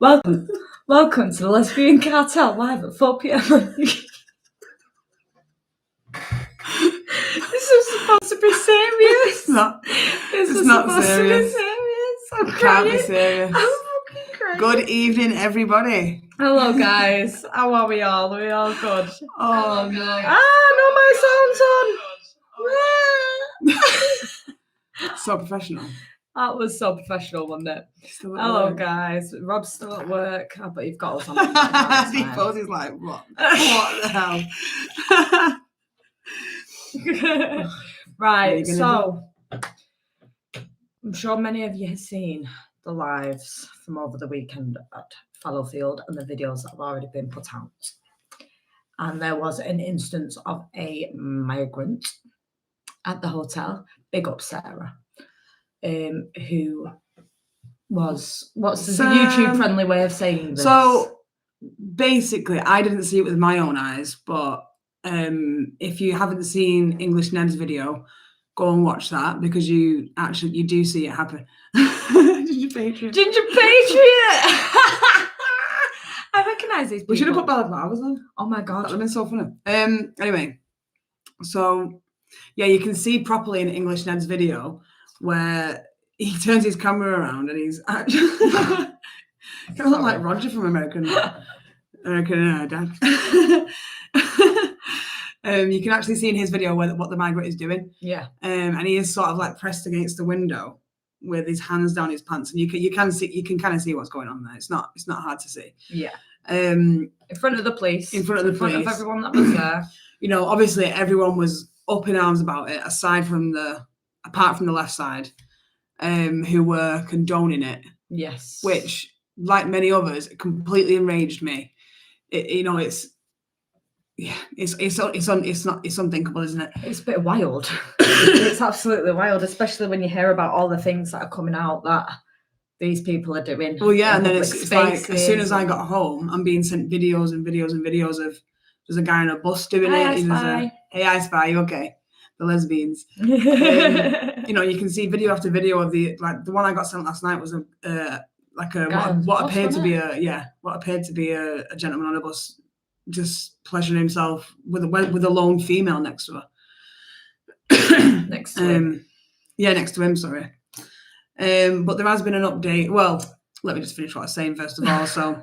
Welcome to the Lesbian Cartel live at 4 p.m. This is supposed to be serious. It's not. It's not supposed serious. to be serious. I'm Can't crying. be serious. I'm fucking crying. Good evening, everybody. Hello, guys. How are we all? Are we all good? Oh no! My sound's on. So professional. That was so professional, wasn't it? Still at Hello, work. guys. Rob's still at work. I bet you've got us on. He goes, he's like, what? What the hell? Right, so I'm sure many of you have seen the lives from over the weekend at Fallowfield and the videos that have already been put out. And there was an instance of a migrant at the hotel, big up Sarah, who was, what's the YouTube friendly way of saying this? So basically, I didn't see it with my own eyes, but if you haven't seen English Ned's video, go and watch that because you do see it happen. Ginger Patriot. I recognise these people. We should have put balaclavas on. Oh my god. That would have been so funny. Anyway, so yeah, you can see properly in English Ned's video where he turns his camera around and he's actually kind of look like Roger from American Dad. You can actually see in his video what the migrant is doing. Yeah. And he is sort of like pressed against the window with his hands down his pants, and you can kind of see what's going on there. It's not hard to see. Yeah. In front of the police. In front of Everyone that was there. You know, obviously everyone was up in arms about it, apart from the left side, who were condoning it. Yes. Which, like many others, completely enraged me. It's unthinkable, isn't it? It's a bit wild. It's absolutely wild, especially when you hear about all the things that are coming out that these people are doing. Well, yeah, and then it's like as soon as I got home, I'm being sent videos and videos and videos of there's a guy on a bus doing it. Hey, I Spy, you okay? The lesbians. You know, you can see video after video of the one I got sent last night was what appeared to be a gentleman on a bus, just pleasuring himself with a lone female next to her. Next to him. Yeah, next to him, sorry. But there has been an update. Well, let me just finish what I was saying first of all. So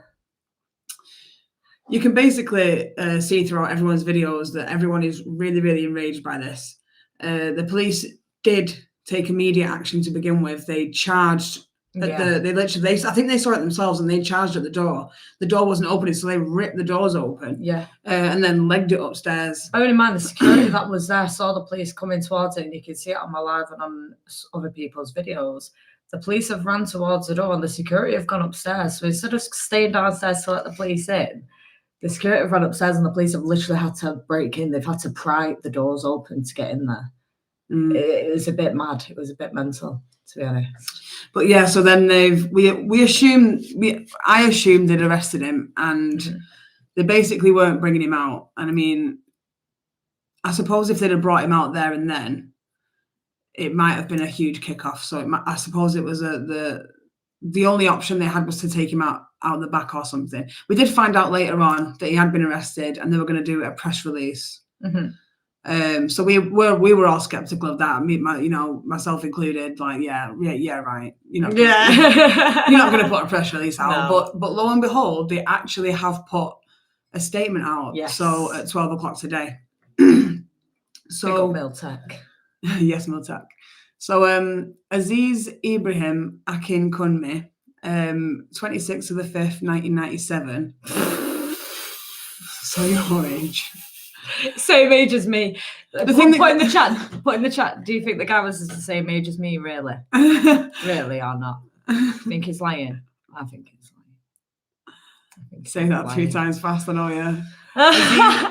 you can basically see throughout everyone's videos that everyone is really, really enraged by this. The police did take immediate action to begin with. They charged I think they saw it themselves and they charged at the door. The door wasn't opening, so they ripped the doors open. Yeah. And then legged it upstairs. Bearing in mind the security that was there saw the police coming towards it, and you can see it on my live and on other people's videos. The police have ran towards the door and the security have gone upstairs. So instead of staying downstairs to let the police in, the security have run upstairs and the police have literally had to break in. They've had to pry the doors open to get in there. It was a bit mad. It was a bit mental, to be honest. But yeah, so then I assumed they'd arrested him, and they basically weren't bringing him out. And I mean, I suppose if they'd have brought him out there and then, it might have been a huge kickoff. So I suppose it was the only option they had was to take him out the back or something. We did find out later on that he had been arrested, and they were going to do a press release. So we were all skeptical of that. Myself included. Like, yeah, right. You're not going to put a press release out. No. But lo and behold, they actually have put a statement out. Yes. So at 12 o'clock today. So big old Miltech. Yes, Miltech. So Aziz Ibrahim Akin Kunmi, 26th of the 5th, 1997. So your age. Same age as me. Put in the chat. Do you think the guy was the same age as me? Really? Really or not? Think he's lying? I think he's lying. Say that lying 3 times fast, I know, yeah.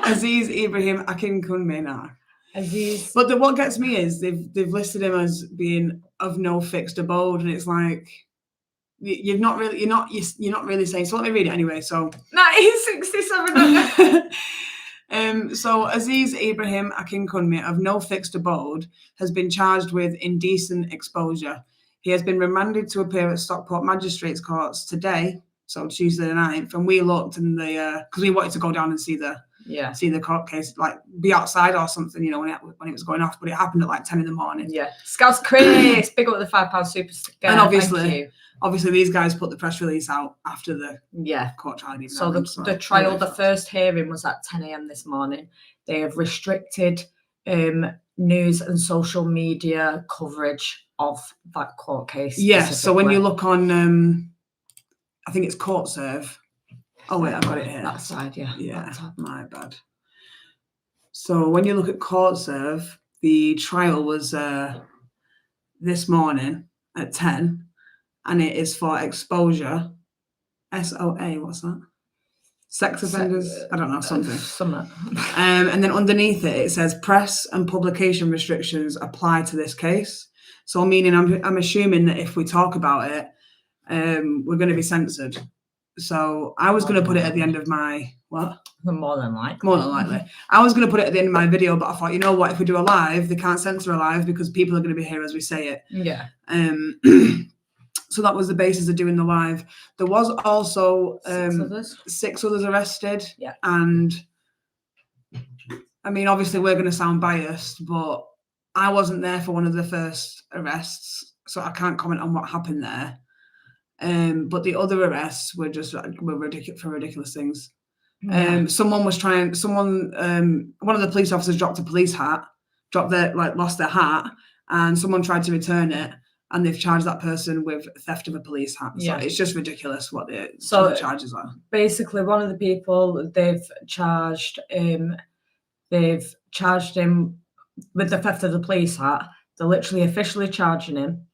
Aziz Ibrahim Akin Kunmi now. Aziz. But what gets me is they've listed him as being of no fixed abode, and it's like you're not really saying. So let me read it anyway. So 1967. So Aziz Ibrahim Akin Kunmi, of no fixed abode, has been charged with indecent exposure. He has been remanded to appear at Stockport Magistrates Courts today So Tuesday the 9th, and we looked and because we wanted to go down and see the court case, like be outside or something, you know, when it was going off, but it happened at like 10 in the morning. Yeah. Scouts Chris, big up with the £5 super sticker. And obviously these guys put the press release out after the court trial. So the trial, the first hearing was at 10 a.m. this morning. They have restricted news and social media coverage of that court case. Yes, so when you look on, I think it's Court Serve. Oh wait, I've got it here. That side, yeah. Yeah, my bad. So when you look at Court Serve, the trial was this morning at 10, and it is for exposure. SOA, what's that? Sex offenders? I don't know, something. And then underneath it says press and publication restrictions apply to this case. So meaning I'm assuming that if we talk about it, we're going to be censored. So I was going to put it at the end of my More than likely. I was going to put it at the end of my video, but I thought, you know what? If we do a live, they can't censor a live because people are going to be here as we say it. Yeah. So that was the basis of doing the live. There was also 6 others arrested. Yeah. And I mean, obviously we're going to sound biased, but I wasn't there for one of the first arrests, so I can't comment on what happened there. But the other arrests were ridiculous things. Yeah. One of the police officers dropped a police hat, lost their hat, and someone tried to return it, and they've charged that person with theft of a police hat. So it's just ridiculous what the charges are. Basically, one of the people they've charged him with the theft of the police hat. They're literally officially charging him,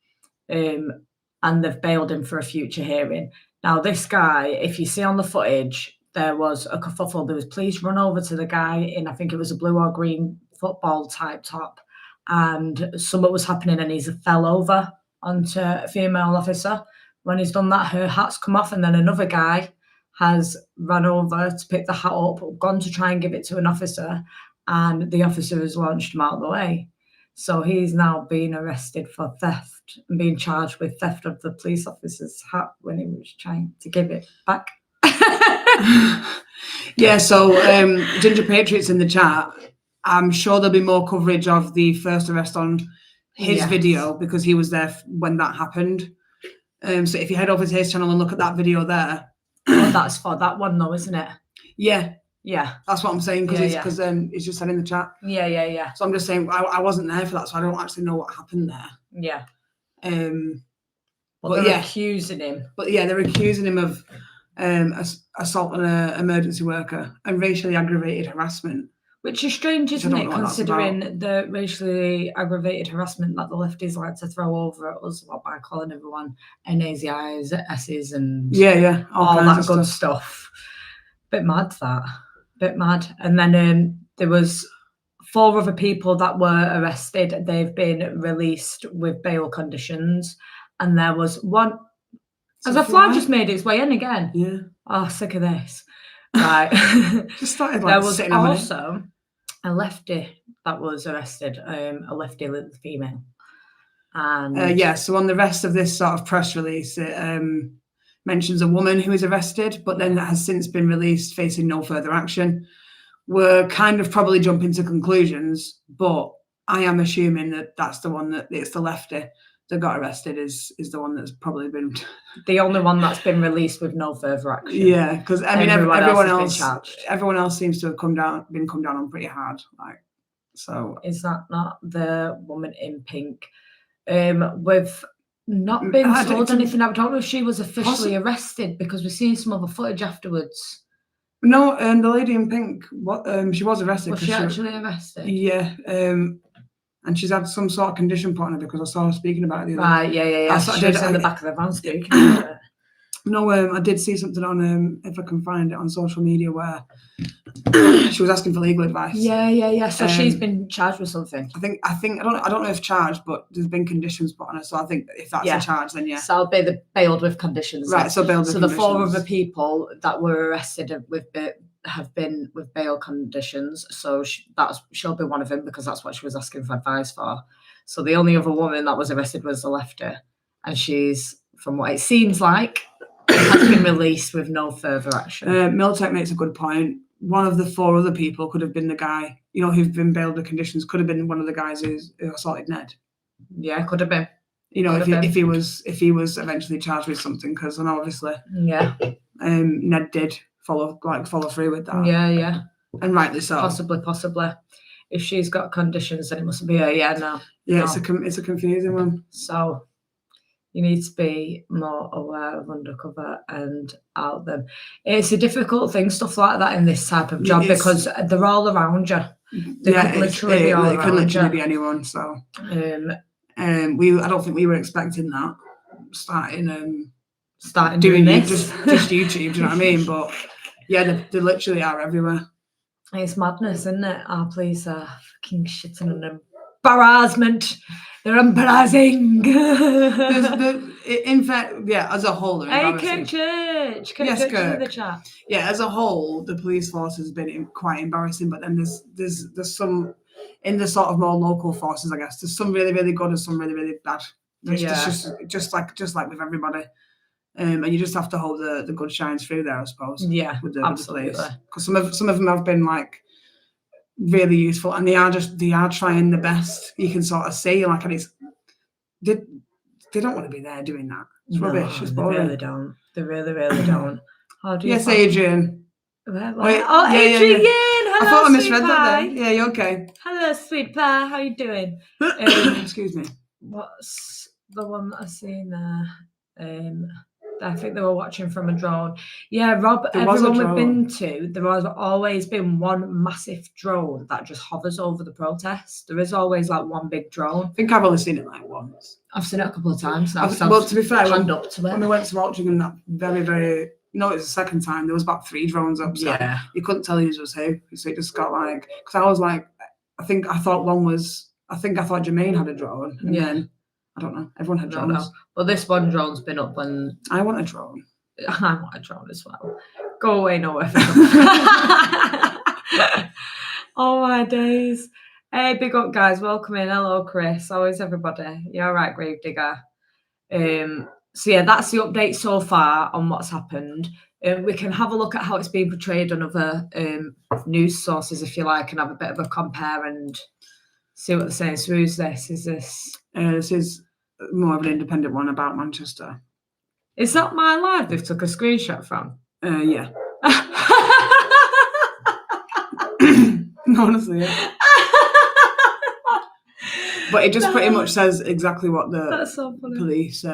and they've bailed him for a future hearing. Now, this guy, if you see on the footage, there was a kerfuffle. There was police run over to the guy in, I think it was a blue or green football type top, and something was happening, and he's fell over onto a female officer. When he's done that, her hat's come off, and then another guy has run over to pick the hat up, gone to try and give it to an officer, and the officer has launched him out of the way. So he's now being arrested for theft and being charged with theft of the police officer's hat when he was trying to give it back. Yeah, so Ginger Patriots in the chat, I'm sure there'll be more coverage of the first arrest on his video because he was there when that happened. So if you head over to his channel and look at that video there. That's for that one though, isn't it? Yeah. Yeah. That's what I'm saying because it's just said in the chat. Yeah. So I'm just saying I wasn't there for that, so I don't actually know what happened there. Yeah. But they're accusing him. But yeah, they're accusing him of assault on an emergency worker and racially aggravated harassment. Which is strange, isn't it, considering the racially aggravated harassment that the lefties like to throw over at us by calling everyone NAZIs, S's, and all that good stuff. Bit mad, that. Bit mad. And then there was 4 other people that were arrested. They've been released with bail conditions. And there was one... Has a flag just made its way in again? Yeah. Oh, sick of this. Right. Just started there was also a lefty that was arrested, a lefty female. And so on the rest of this sort of press release, it mentions a woman who is arrested, but then has since been released facing no further action. We're kind of probably jumping to conclusions, but I am assuming that that's the one it's the lefty that got arrested is the one that's probably been the only one that's been released with no further action. Yeah, because I mean everyone else seems to have come down on pretty hard. Like, so is that not the woman in pink? We've not been told anything. I don't know if she was officially arrested because we've seen some other footage afterwards. No, and the lady in pink, she was arrested. Was she actually arrested? Yeah. And she's had some sort of condition put on her because I saw her speaking about it the other day. Right, yeah. She was in the back of the van speaking about it. No, I did see something on, if I can find it on social media, where she was asking for legal advice. Yeah. So she's been charged with something. I think I don't know if charged, but there's been conditions put on her. So I think if that's a charge, then yeah. So I'll be bailed with conditions. Right. So bailed with conditions. So the 4 other people that were arrested have been with bail conditions. So she'll be one of them because that's what she was asking for advice for. So the only other woman that was arrested was the lefty, and she's, from what it seems like, has been released with no further action. Miltech makes a good point. One of the 4 other people could have been the guy, who've been bailed with conditions, could have been one of the guys who assaulted Ned. Yeah, could have been. If he was eventually charged with something, because I know obviously, Ned did follow through with that. Yeah, and rightly so. Possibly. If she's got conditions, then it must be her. No. It's a confusing one. So you need to be more aware of undercover and out them. It's a difficult thing, stuff like that, in this type of job, because they're all around you. They could literally be all around you. It could literally be anyone. So, I don't think we were expecting that starting doing this just YouTube. Do you know what I mean? But yeah, they literally are everywhere. It's madness, isn't it? Our police are fucking shitting and embarrassment. They're embarrassing. In fact, as a whole, they're embarrassing. Hey, Church in the chat. Yeah, as a whole, the police force has been quite embarrassing. But then there's some in the sort of more local forces, I guess. There's some really, really good and some really, really bad. Just like with everybody. And you just have to hold the good shines through there, I suppose. Yeah, with the absolutely. Because some of them have been like really useful, and they are trying the best. You can sort of see, and it's they don't want to be there doing that. It's rubbish. It's boring. They really don't. They really, really don't. How do you? Yes, Adrian. Wait, Adrian! Yeah. Hello, I thought I misread pie. that then. Yeah, you're okay. Hello, sweet pie. How you doing? Excuse me. What's the one that I seen there? I think they were watching from a drone. Yeah, Rob, everyone we've been to, there has always been one massive drone that just hovers over the protest. There is always one big drone. I think I've only seen it once. I've seen it a couple of times now. Well, to be fair, when we went to Altrincham that very, very, it was the second time, there was about 3 drones up. So you couldn't tell whose was who. So it just got because I was I thought Jermaine had a drone. And then, I don't know. Everyone had drones. No. Well, this one drone's been up when... I want a drone. I want a drone as well. Go away, nowhere. Oh, my days. Hey, big up, guys. Welcome in. Hello, Chris. How is everybody? You all right, Gravedigger? So, yeah, that's the update so far on what's happened. We can have a look at how it's being portrayed on other news sources, if you like, and have a bit of a compare and see what they're saying. So who's this? Is this... this is more of an independent one about Manchester. Is that my live they've took a screenshot from? Yeah. Honestly, yeah. But it just pretty much says exactly what the police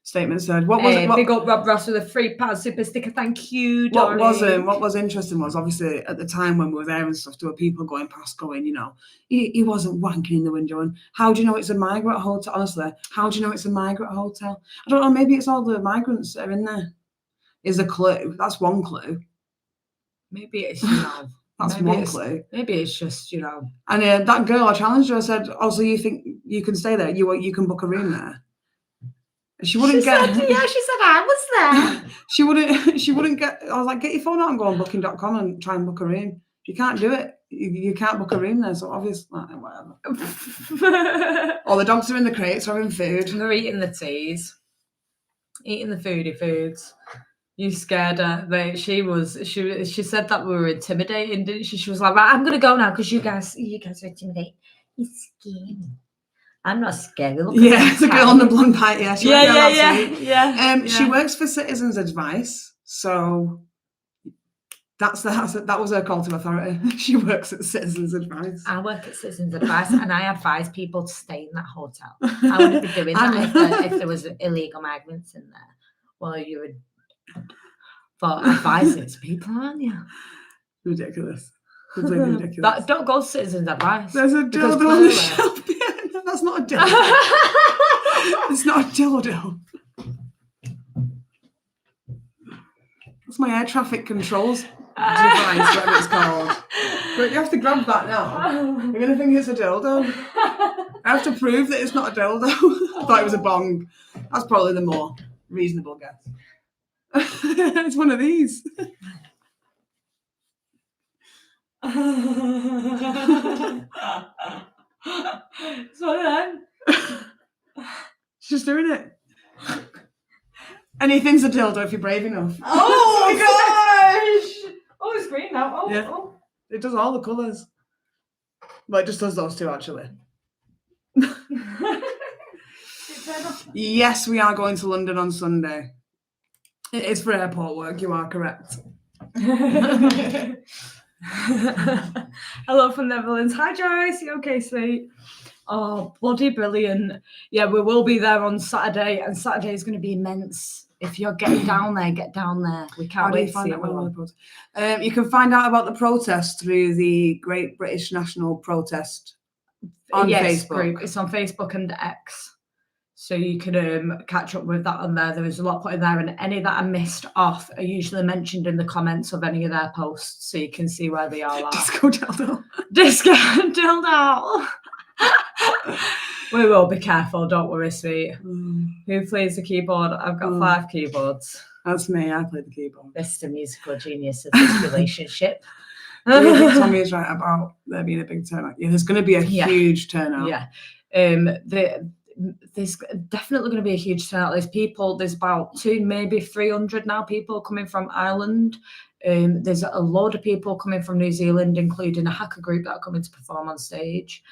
statement said. What was it? Big up Rob Ross with a £3 super sticker. Thank you, darling. What was interesting was obviously at the time when we were there and stuff, there were people going past going, he wasn't wanking in the window. And how do you know it's a migrant hotel? Honestly, how do you know it's a migrant hotel? I don't know. Maybe it's all the migrants that are in there. Is a clue. That's one clue. Maybe it's That's one clue. Maybe it's just And that girl, I challenged her. I said, "Oh, so you think you can stay there? You can book a room there?" She wouldn't get. She said I was there. She wouldn't get. I was like, "Get your phone out and go on booking.com and try and book a room." You can't do it. You can't book a room there. So obviously, whatever. All the dogs are in the crates, having food. They're eating the teas, eating the foodie foods. You scared her. She said that we were intimidating, didn't she? She was like, right, I'm gonna go now because you guys are intimidating. You're scared. I'm not scared. It's a girl on the blonde pipe. Yeah, yeah. She works for Citizens Advice, so that was her call to authority. She works at Citizens Advice. I work at Citizens Advice, and I advise people to stay in that hotel. I wouldn't be doing that if there was illegal migrants in there. Well, you would. For advising to people, aren't you? Ridiculous. Completely ridiculous. Don't go to Citizens Advice. There's a dildo on the shelf. That's not a dildo. It's not a dildo. That's my air traffic controls device, whatever it's called. But you have to grab that now. You're going to think it's a dildo. I have to prove that it's not a dildo. I thought it was a bong. That's probably the more reasonable guess. It's one of these. It's one of them. She's just doing it. Anything's a dildo if you're brave enough. Oh gosh! Oh, it's green now. Oh, Yeah. oh. It does all the colours. Well, it just does those two, actually. Yes, we are going to London on Sunday. It is for airport work, you are correct. Hello from Netherlands. Hi, Joyce. You okay, sweet? Oh, bloody brilliant. Yeah, we will be there on Saturday, and Saturday is going to be immense. If you're getting down there, get down there. We can't wait to see everyone. You can find out about the protest through the Great British National Protest on Facebook. Group. It's on Facebook and X. So you can catch up with that on there. There is a lot put in there, and any that I missed off are usually mentioned in the comments of any of their posts, so you can see where they all are. Disco dildo. Disco dildo. We will be careful, don't worry, sweet. Who plays the keyboard? I've got 5 keyboards. That's me, I play the keyboard. That's the musical genius of this relationship. Tommy is right about there being a big turnout. Yeah, there's going to be a huge turnout. Yeah. There's definitely going to be a huge turnout. There's about 200, maybe 300 now people coming from Ireland. There's a load of people coming from New Zealand, including a hacker group that are coming to perform on stage.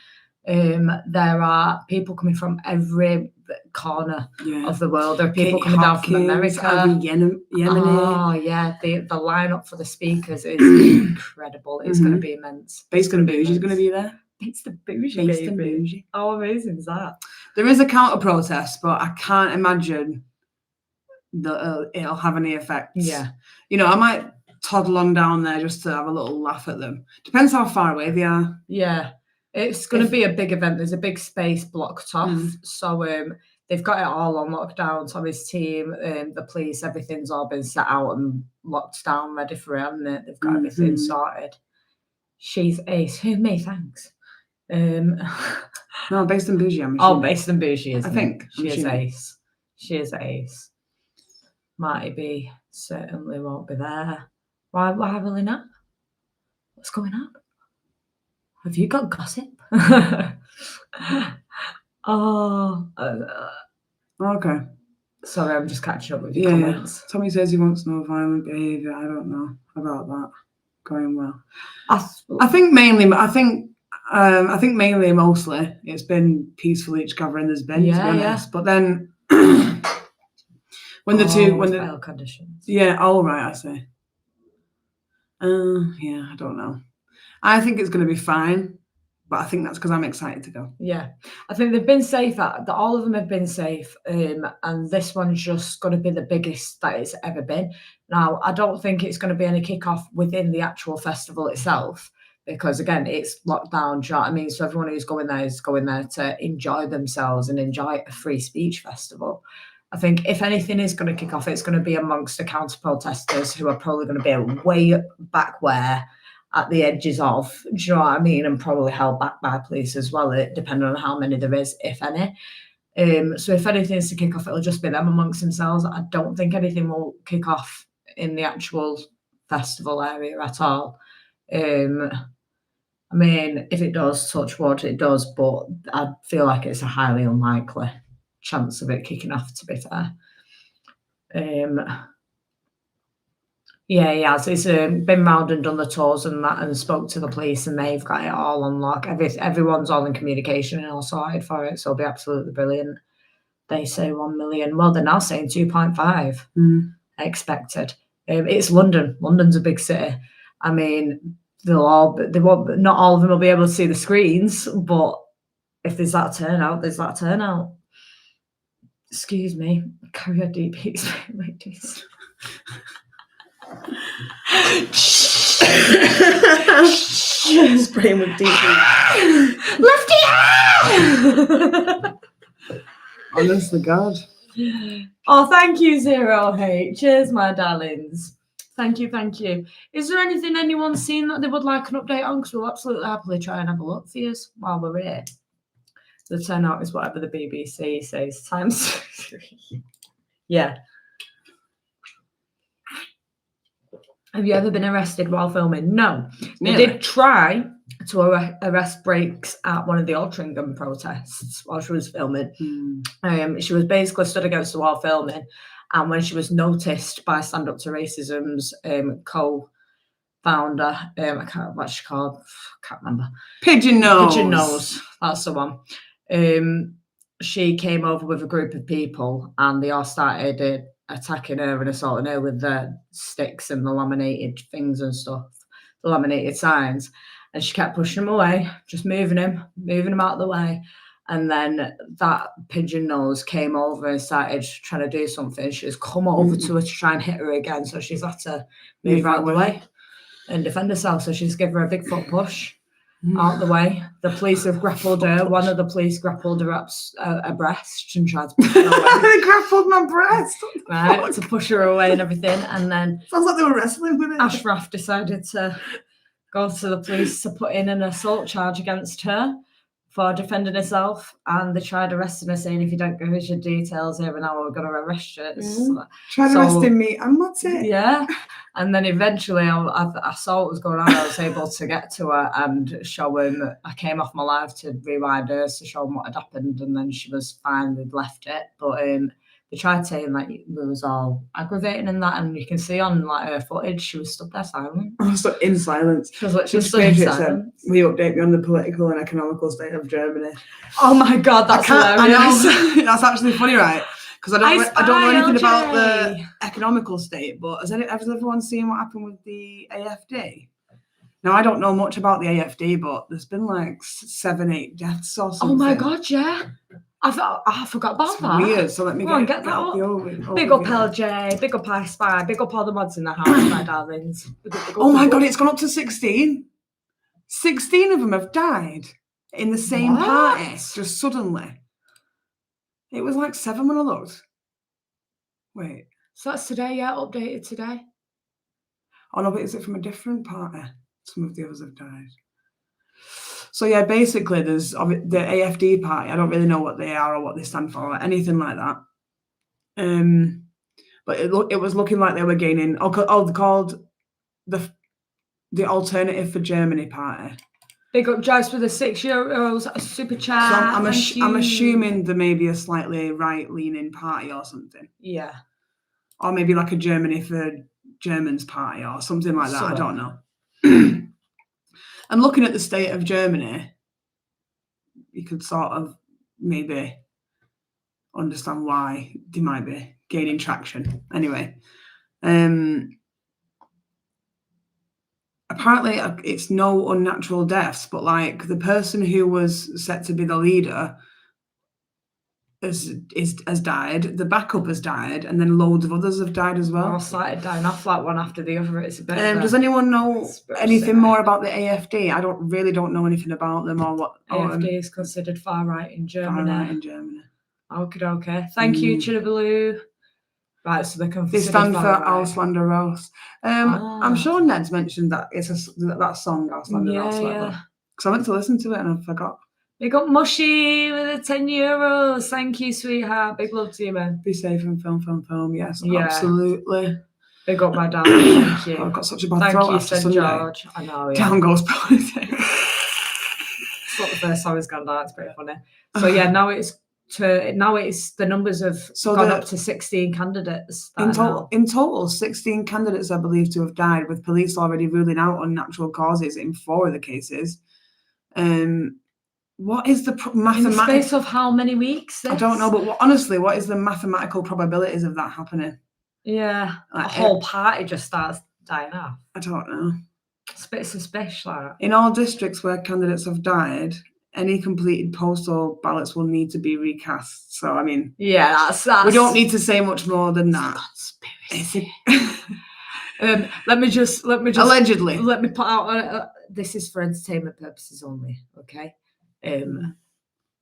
There are people coming from every corner of the world. There are people coming down from America. Yemen. Oh, yeah. The lineup for the speakers is incredible. It's going to be immense. Based and Bougie is going to be there. It's the bougie, Based baby. and Bougie. How amazing is that? There is a counter-protest, but I can't imagine that it'll have any effect. Yeah. You know, I might toddle on down there just to have a little laugh at them. Depends how far away they are. Yeah. It's going to be a big event. There's a big space blocked off. So they've got it all on lockdown. So his team, the police, everything's all been set out and locked down, ready for it, hasn't it? They've got everything sorted. She's ace. Who me? Thanks. No, Based and Bougie, I'm assuming. Oh, Based and Bougie, I think. She is ace. She is ace. Might be. Certainly won't be there. Why will he not? What's going on? Have you got gossip? Okay. Sorry, I'm just catching up with your comments. Yeah. Tommy says he wants no violent behaviour. I don't know about that. Going well. I think mostly it's been peaceful each gathering there's been, to be honest. But then when the conditions. Yeah, all right, I say. Yeah, I don't know. I think it's going to be fine, but I think that's because I'm excited to go. Yeah, I think they've been safe. All of them have been safe, and this one's just going to be the biggest that it's ever been. Now, I don't think it's going to be any kickoff within the actual festival itself, because again, it's locked down. Do you know what I mean? So everyone who's going there is going there to enjoy themselves and enjoy a free speech festival. I think if anything is going to kick off, it's going to be amongst the counter-protesters who are probably going to be way back where at the edges of, do you know what I mean? And probably held back by police as well, depending on how many there is, if any. So if anything's to kick off, it'll just be them amongst themselves. I don't think anything will kick off in the actual festival area at all. I mean, if it does, touch wood, it does, but I feel like it's a highly unlikely chance of it kicking off, to be fair. So it's been round and done the tours and that, and spoke to the police, and they've got it all on lock. Everyone's all in communication and all sorted for it, so it'll be absolutely brilliant. They say 1 million. Well, they're now saying 2.5 expected. It's London. London's a big city. I mean, not all of them will be able to see the screens, but if there's that turnout, there's that turnout. Excuse me. Carry a deep heat spray, ladies. Spraying with deep heat. Lefty! Honest to God. Oh, thank you, 0H. Cheers, my darlings. Thank you. Is there anything anyone's seen that they would like an update on? Because we'll absolutely happily try and have a look for you while we're here. The turnout is whatever the BBC says times 3. Yeah. Have you ever been arrested while filming? No. They did try to arrest Breaks at one of the Altrincham protests while she was filming. She was basically stood against the wall filming, And when she was noticed by Stand Up to Racism's co-founder, I can't what she called, can't remember. Pigeon Nose. Pigeon Nose, that's the one. She came over with a group of people, and they all started attacking her and assaulting her with the sticks and the laminated things and stuff, the laminated signs. And she kept pushing them away, just moving them out of the way. And then that Pigeon Nose came over and started trying to do something. She's come over to her to try and hit her again. So she's had to move out of the way and defend herself. So she's given her a big foot push out the way. The police have grappled her. One of the police grappled her up a breast and tried to push her away. They grappled my breast. Right, to push her away and everything. And then sounds like they were wrestling with it. Ashraf decided to go to the police to put in an assault charge against her for defending herself, and they tried arresting her, saying, if you don't give us your details here and now, we're going to arrest you. Tried arresting me, and that's it. Yeah. And then eventually, I saw what was going on. I was able to get to her and show him. I came off my live to rewind her to show him what had happened, and then she was fine. They'd left it. But they tried saying that it was all aggravating and that, and you can see on like her footage, she was stood there silent. So in silence. She was literally stood in silence. We update me on the political and economical state of Germany. Oh my God, that's hilarious. I know. That's actually funny, right? Because I don't know anything about the economical state, but has everyone seen what happened with the AFD? Now, I don't know much about the AFD, but there's been like 7-8 deaths or something. Oh my God, yeah. I forgot about that. Weird. So let me get that up. Big up LJ, big up I Spy, big up all the mods in the house, my darlings. Oh my God, it's gone up to 16. 16 of them have died in the same party, just suddenly. It was like 7 when I looked. Wait. So that's today, yeah, updated today. Oh no, but is it from a different party? Some of the others have died. So yeah, basically there's the AFD party. I don't really know what they are or what they stand for or anything like that. But it was looking like they were gaining. Called the Alternative for Germany party. Big up Joyce with the €6 super chat. So I'm assuming there may be a slightly right-leaning party or something. Yeah. Or maybe like a Germany for Germans party or something like that. I don't know. And looking at the state of Germany, you could sort of maybe understand why they might be gaining traction. Anyway, apparently it's no unnatural deaths, but like the person who was set to be the leader has died, the backup has died, and then loads of others have died as well. All started dying off like one after the other. It's a bit. Does anyone know anything more about the AFD? I don't know anything about them or what. AFD is considered far right in Germany. Far right in Germany. Okay. Thank you, Chilibaloo. Right, so they stand for Ausländer Raus. I'm sure Ned's mentioned that it's that song Ausländer Raus. Yeah. Because I went to listen to it and I forgot. We got Mushy with the €10. Thank you, sweetheart. Big love to you, man. Be safe and film. Yes, absolutely. Big up, my darling. Thank you. I've got such a bad throat after Sunday. George. I know, yeah. Down goes politics. It's not the first time it's gone down. It's pretty funny. So yeah, now it's the numbers have gone up to 16 candidates. In total, 16 candidates are believed to have died, with police already ruling out unnatural causes in 4 of the cases. What is the mathematical? In the space of how many weeks? I don't know, but honestly, what is the mathematical probabilities of that happening? Yeah, like, a whole party just starts dying off. I don't know. It's a bit suspicious, like that. In all districts where candidates have died, any completed postal ballots will need to be recast. So, I mean, yeah, that's we don't need to say much more than that. Let me just allegedly. Let me put out. This is for entertainment purposes only. Okay.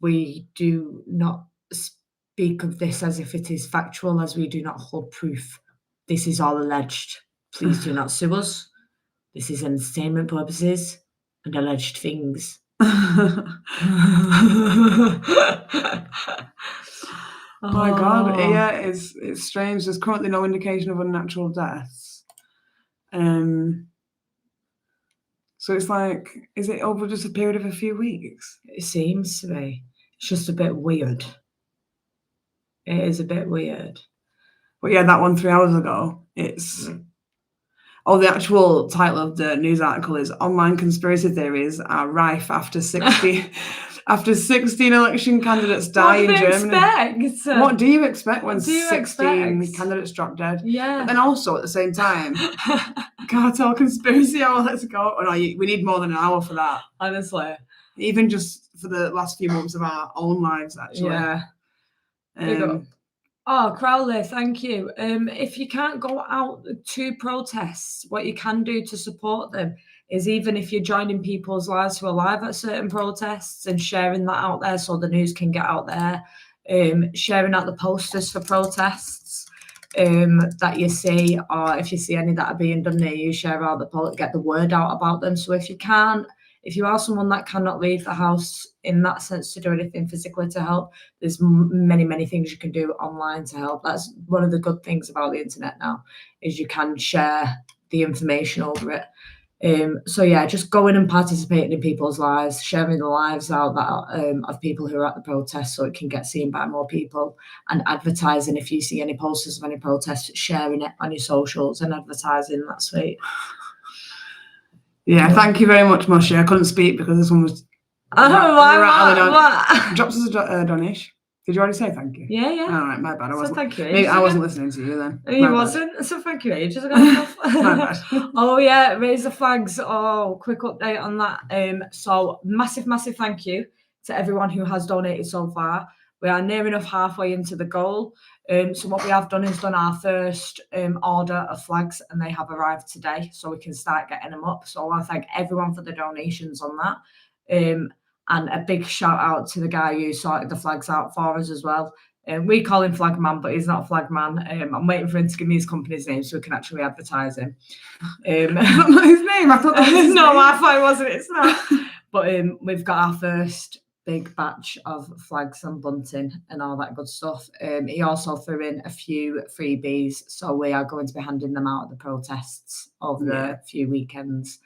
We do not speak of this as if it is factual, as we do not hold proof. This is all alleged. Please do not sue us. This is entertainment purposes and alleged things. Oh my God. Yeah, it's strange. There's currently no indication of unnatural deaths. So it's like, is it over just a period of a few weeks? It seems to be. It's just a bit weird. It is a bit weird. But yeah, that one 3 hours ago. It's the actual title of the news article is "Online Conspiracy Theories Are Rife After 16 election candidates die in Germany." Expect? What do you expect when What do you 16 expect? candidates drop dead? Yeah. But then also at the same time, cartel conspiracy hour. Let's go. Oh no, we need more than an hour for that. Honestly. Even just for the last few months of our own lives, actually. Yeah. Oh, Crowley, thank you. If you can't go out to protests, what you can do to support them is, even if you're joining people's lives who are live at certain protests and sharing that out there so the news can get out there, sharing out the posters for protests that you see, or if you see any that are being done near you, share out get the word out about them. So if you are someone that cannot leave the house in that sense to do anything physically to help, there's many, many things you can do online to help. That's one of the good things about the internet now, is you can share the information over it. So yeah, just going and participating in people's lives, sharing the lives out that of people who are at the protest, so it can get seen by more people, and advertising. If you see any posters of any protests, sharing it on your socials and advertising. That's sweet. Yeah, thank you very much, Moshe. I couldn't speak because this one was what? Drops us a donation. Did you already say thank you? Yeah. All right, my bad. Thank you. Maybe I wasn't listening to you then. You wasn't? So thank you. Ages ago. My bad. Oh yeah, raise the flags. Oh, quick update on that. So massive thank you to everyone who has donated so far. We are near enough halfway into the goal. So what we have done is done our first order of flags, and they have arrived today, so we can start getting them up. So I want to thank everyone for the donations on that. And a big shout out to the guy who sorted the flags out for us as well. We call him Flagman, but he's not a flagman. I'm waiting for him to give me his company's name so we can actually advertise him. Is that not his name? I thought that was his no, name. I thought it wasn't. It's not. But we've got our first big batch of flags and bunting and all that good stuff. He also threw in a few freebies, so we are going to be handing them out at the protests over the few weekends.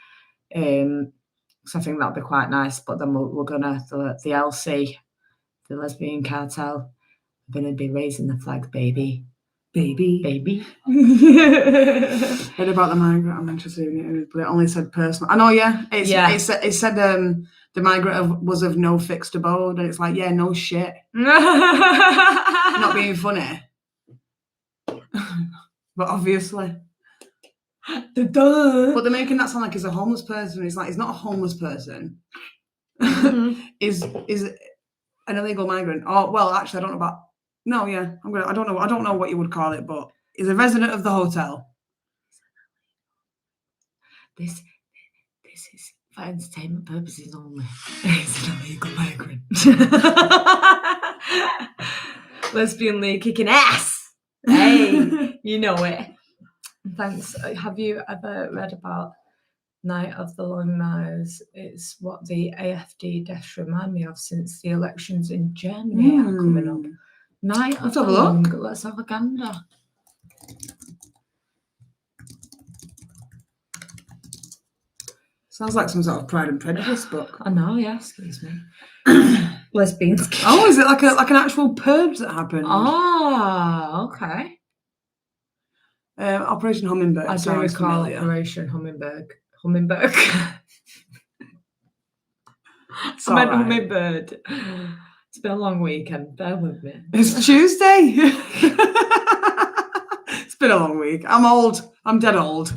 So I think that'll be quite nice. But then we're gonna the LC, the lesbian cartel, we're gonna be raising the flag, baby. Heard about the migrant. I'm interested in it, but it only said personal. I know, It said the migrant was of no fixed abode, and it's like, yeah, no shit. Not being funny, but obviously. But they're making that sound like he's a homeless person. It's like he's not a homeless person. Is an illegal migrant? Oh well, actually, I don't know about. No, yeah, I don't know what you would call it, but he's a resident of the hotel. This is for entertainment purposes only. He's an illegal migrant. Lesbian League kicking ass. Hey, you know it. Thanks. Have you ever read about Night of the Long Knives? It's what the AfD deaths remind me of since the elections in Germany are coming up. Night of the Long. Let's have a gander. Sounds like some sort of Pride and Prejudice book. I know, yeah. Excuse me. Lesbians. Oh, is it like an actual purge that happened? Ah, okay. Operation Hummingbird. I do recall Operation Hummingbird. Hummingbird. I meant Hummingbird. It's been a long weekend. Bear with me. It's Tuesday. It's been a long week. I'm old. I'm dead old.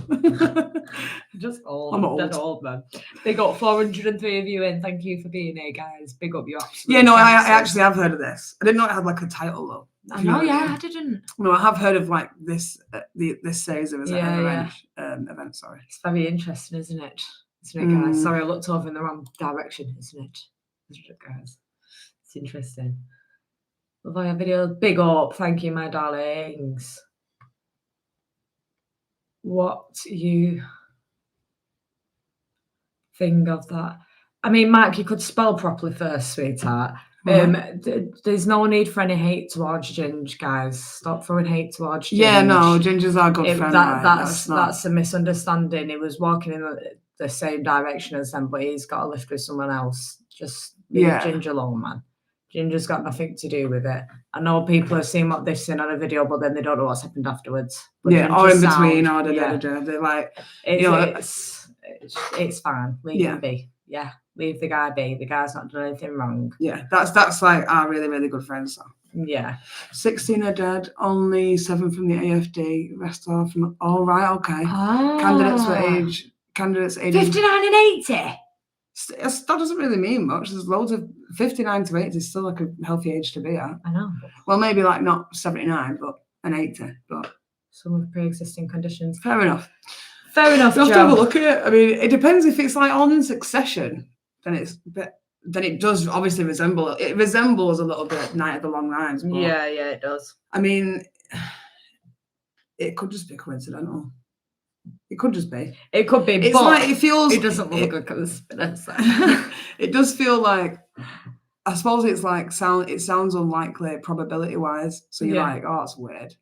Just old. I'm old. Dead old, man. They got 403 of you in. Thank you for being here, guys. Big up your absolute. Yeah, no, I actually have heard of this. I didn't know it had like a title though. I know, I didn't. No, I have heard of like this series of event. Sorry, it's very interesting, isn't it, guys? Sorry, I looked over in the wrong direction, isn't it, guys? It's interesting. Love our videos. Big up, thank you, my darlings. What you think of that? I mean, Mark, you could spell properly first, sweetheart. There's no need for any hate towards Ginge, guys. Stop throwing hate towards Ginge. Yeah, no, Ginger's our good friend. That's a misunderstanding. He was walking in the same direction as them, but he's got a lift with someone else. Just leave Ginge alone, man. Ginger's got nothing to do with it. I know people have seen what they've seen on a video, but then they don't know what's happened afterwards. But Yeah, or in Ginger's between, sound, or they're like, it's fine. Leave him be. Yeah, leave the guy be. The guy's not done anything wrong. Yeah, that's like our really, really good friends. So. Yeah. 16 are dead, only 7 from the AFD, rest are from, all right, okay. Ah. Candidates age 59 and 80? That doesn't really mean much. There's loads of 59 to 80 is still like a healthy age to be at. I know. Well, maybe like not 79, but an 80, but some with pre-existing conditions. Fair enough. Fair enough, You have Joe. to have a look at it. I mean, it depends if it's like all in succession, then it does obviously resemble a little bit Night of the Long Knives. Yeah, it does. I mean, it could just be coincidental. It could just be. It could be. It's but like it feels. It doesn't look like a conspiracy. It does feel like. I suppose it's like It sounds unlikely probability wise. So you're like, oh, that's weird.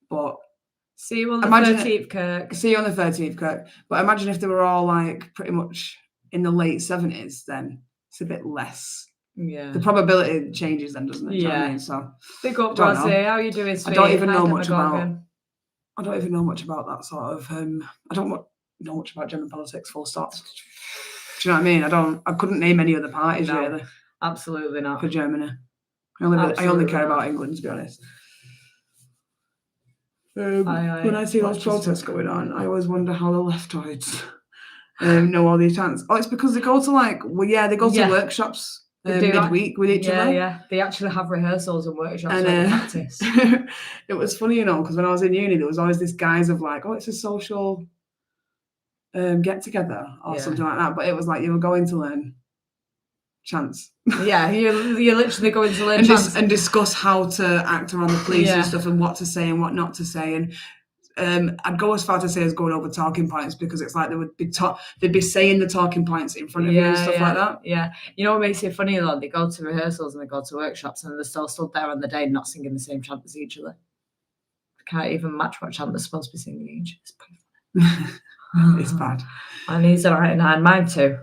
But see you on the 13th, Kirk. See you on the 13th, Kirk. But imagine if they were all like pretty much in the late 70s, then it's a bit less. Yeah. The probability changes then, doesn't it? Yeah. You know what I mean? So big up, Rosie. How are you doing, sweet? I don't even know much about that sort of. I don't know much about German politics. Full stop. Do you know what I mean? I couldn't name any other parties really. Absolutely not for Germany. I only care about England, to be honest. When I see those protests going on, I always wonder how the leftoids know all these chants. Oh, it's because they go to to workshops midweek with each other. Yeah, they actually have rehearsals and workshops and practice. It was funny, because when I was in uni, there was always this guise of like, oh, it's a social get together or something like that. But it was like you were going to learn chants. Yeah, you're literally going to learn chants and discuss how to act around the police and stuff, and what to say and what not to say. And I'd go as far to say as going over talking points, because it's like they'd be saying the talking points in front of you and stuff like that. Yeah, you know what makes it funny though? They go to rehearsals and they go to workshops and they're still stood there on the day not singing the same chant as each other. They can't even match what chant they're supposed to be singing each. It's pretty funny. It's bad. My knees are 99. Mine too.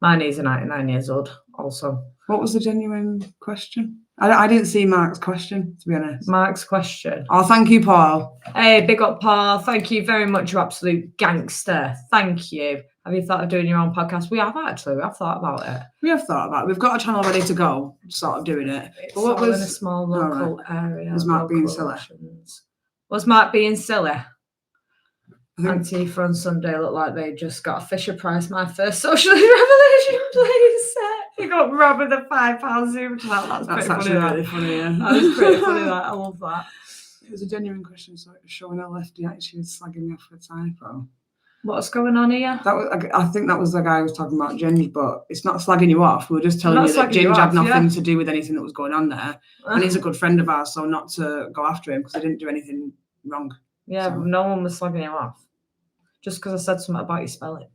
My knees are 99 years old also. What was the genuine question? I didn't see Mark's question, to be honest. Mark's question. Oh, thank you, Paul. Hey, big up, Paul. Thank you very much, you absolute gangster. Thank you. Have you thought of doing your own podcast? We have actually. We have thought about it. We've got a channel ready to go, sort of doing it. It's but what was in a small local area? Was Mark being silly? Was Mark being silly? Antifa on Sunday looked like they just got a Fisher Price, my first socialist revolution, please. You got robbed with a £5 Zoom chat. That's actually really funny. Yeah. That was pretty funny. I love that. It was a genuine question, so it was showing a lefty attitude, slagging me off for a typo. What's going on here? I think that was the guy who was talking about Ginge, but it's not slagging you off. We were just telling you that Ginge had nothing to do with anything that was going on there, and he's a good friend of ours, so not to go after him because he didn't do anything wrong. Yeah, so. No one was slagging him off. Just because I said something about your spelling.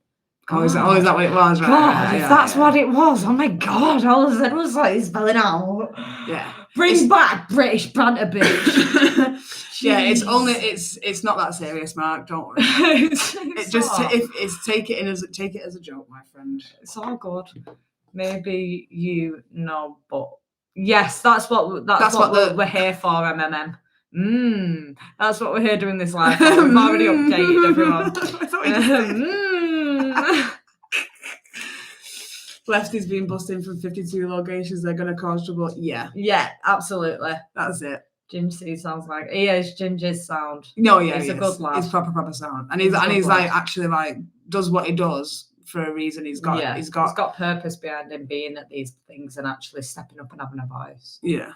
Oh, is that what it was? Right? God, if that's what it was, oh my God, all I said was like spelling out. Yeah. Bring back British banter, bitch. Yeah, it's not that serious, Mark. Don't worry. Take it as a joke, my friend. It's all good. Maybe you know, but yes, that's what we're here for, MMM. That's what we're here doing this live. We've already updated everyone. Lefties being bussed in from 52 locations, they're going to cause trouble. Yeah, absolutely. That's it. Gingy sounds like he is Ginger's sound. No, yeah, he's a good lad. He's proper sound, and he's like actually like does what he does for a reason. He's got purpose behind him being at these things and actually stepping up and having a voice. Yeah.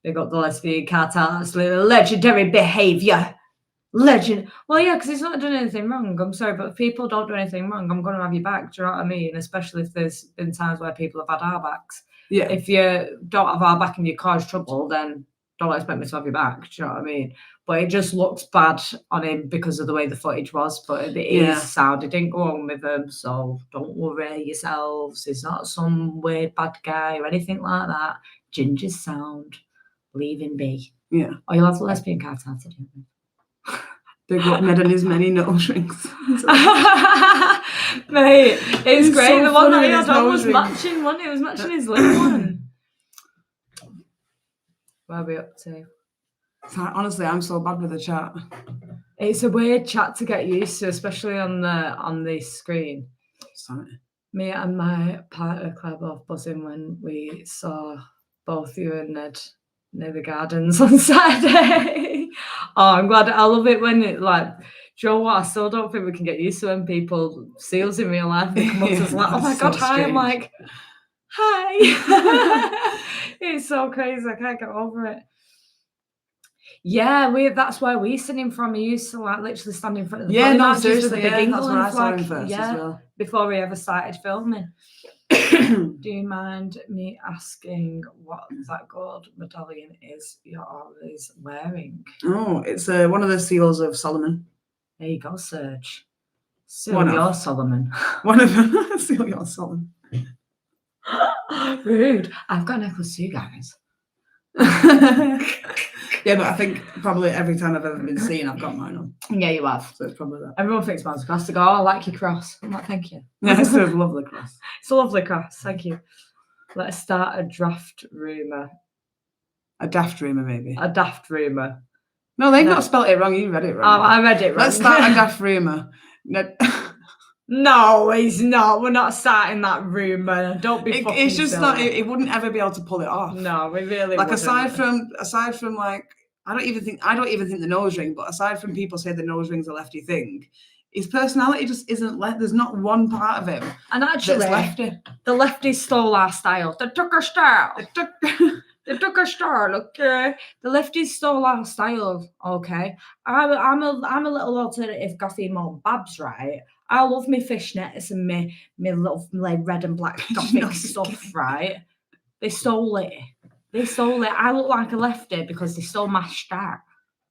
They got the lesbian cartel, absolutely legendary behaviour. Well, yeah, because he's not done anything wrong. I'm sorry, but if people don't do anything wrong, I'm going to have your back. Do you know what I mean? Especially if there's been times where people have had our backs. Yeah. If you don't have our back and you cause trouble, then don't expect me to have your back. Do you know what I mean? But it just looks bad on him because of the way the footage was. But it is sound. It didn't go on with him, so don't worry yourselves. He's not some weird bad guy or anything like that. Ginger's sound. Leave him be. Yeah. Or you'll have the lesbian cartel to do it. Big up Ned and his many nose rings. Mate, it's great. So the one that he had on was matching one. It was matching his little one. Where are we up to? So, honestly, I'm so bad with the chat. It's a weird chat to get used to, especially on the screen. Sorry. Me and my partner Claire both buzzing when we saw both you and Ned near the gardens on Saturday. Oh, I'm glad. I love it when it like. Do you know what? I still don't think we can get used to when people see us in real life. They come up to us like, "Oh my god, hi!" I'm like, "Hi." It's so crazy. I can't get over it. Yeah, that's where we're sitting from. He used to like literally stand in front of the Yeah, flag no, marches seriously, with the yeah, that's England where I saw him flag. first Yeah, as well. before we ever started filming. Do you mind me asking what that gold medallion is you're always wearing? Oh, it's one of the seals of Solomon. There you go, Serge. One Seal your of. Solomon. One of them. Seal your Solomon. Rude. I've got a necklace too, guys. Yeah, but I think probably every time I've ever been seen, I've got mine on. Yeah, you have. So it's probably that. Everyone thinks mine's a cross. They go, "Oh, I like your cross." I'm like, "Thank you." Yeah, it's a lovely cross. It's a lovely cross. Thank you. Let's start a draft rumour. A daft rumour, maybe. A daft rumour. No, they've not spelt it wrong. You read it wrong. Oh, I read it wrong. Let's start a daft rumour. No, he's not. We're not starting that rumour. Don't be fucking It's just silly. not. He wouldn't ever be able to pull it off. No, we really like wouldn't. aside from like I don't even think the nose ring, but aside from people say the nose ring's a lefty thing, his personality just isn't left. There's not one part of him And actually, that's lefty. The lefties stole our style. They took our style. They took our style. Okay, the lefties stole our style. Okay, I'm a little alternative gothy mom, Babs, right? I love me fishnets and me little like red and black gothic stuff, right? They stole it. They stole it. I look like a lefty because they stole my star.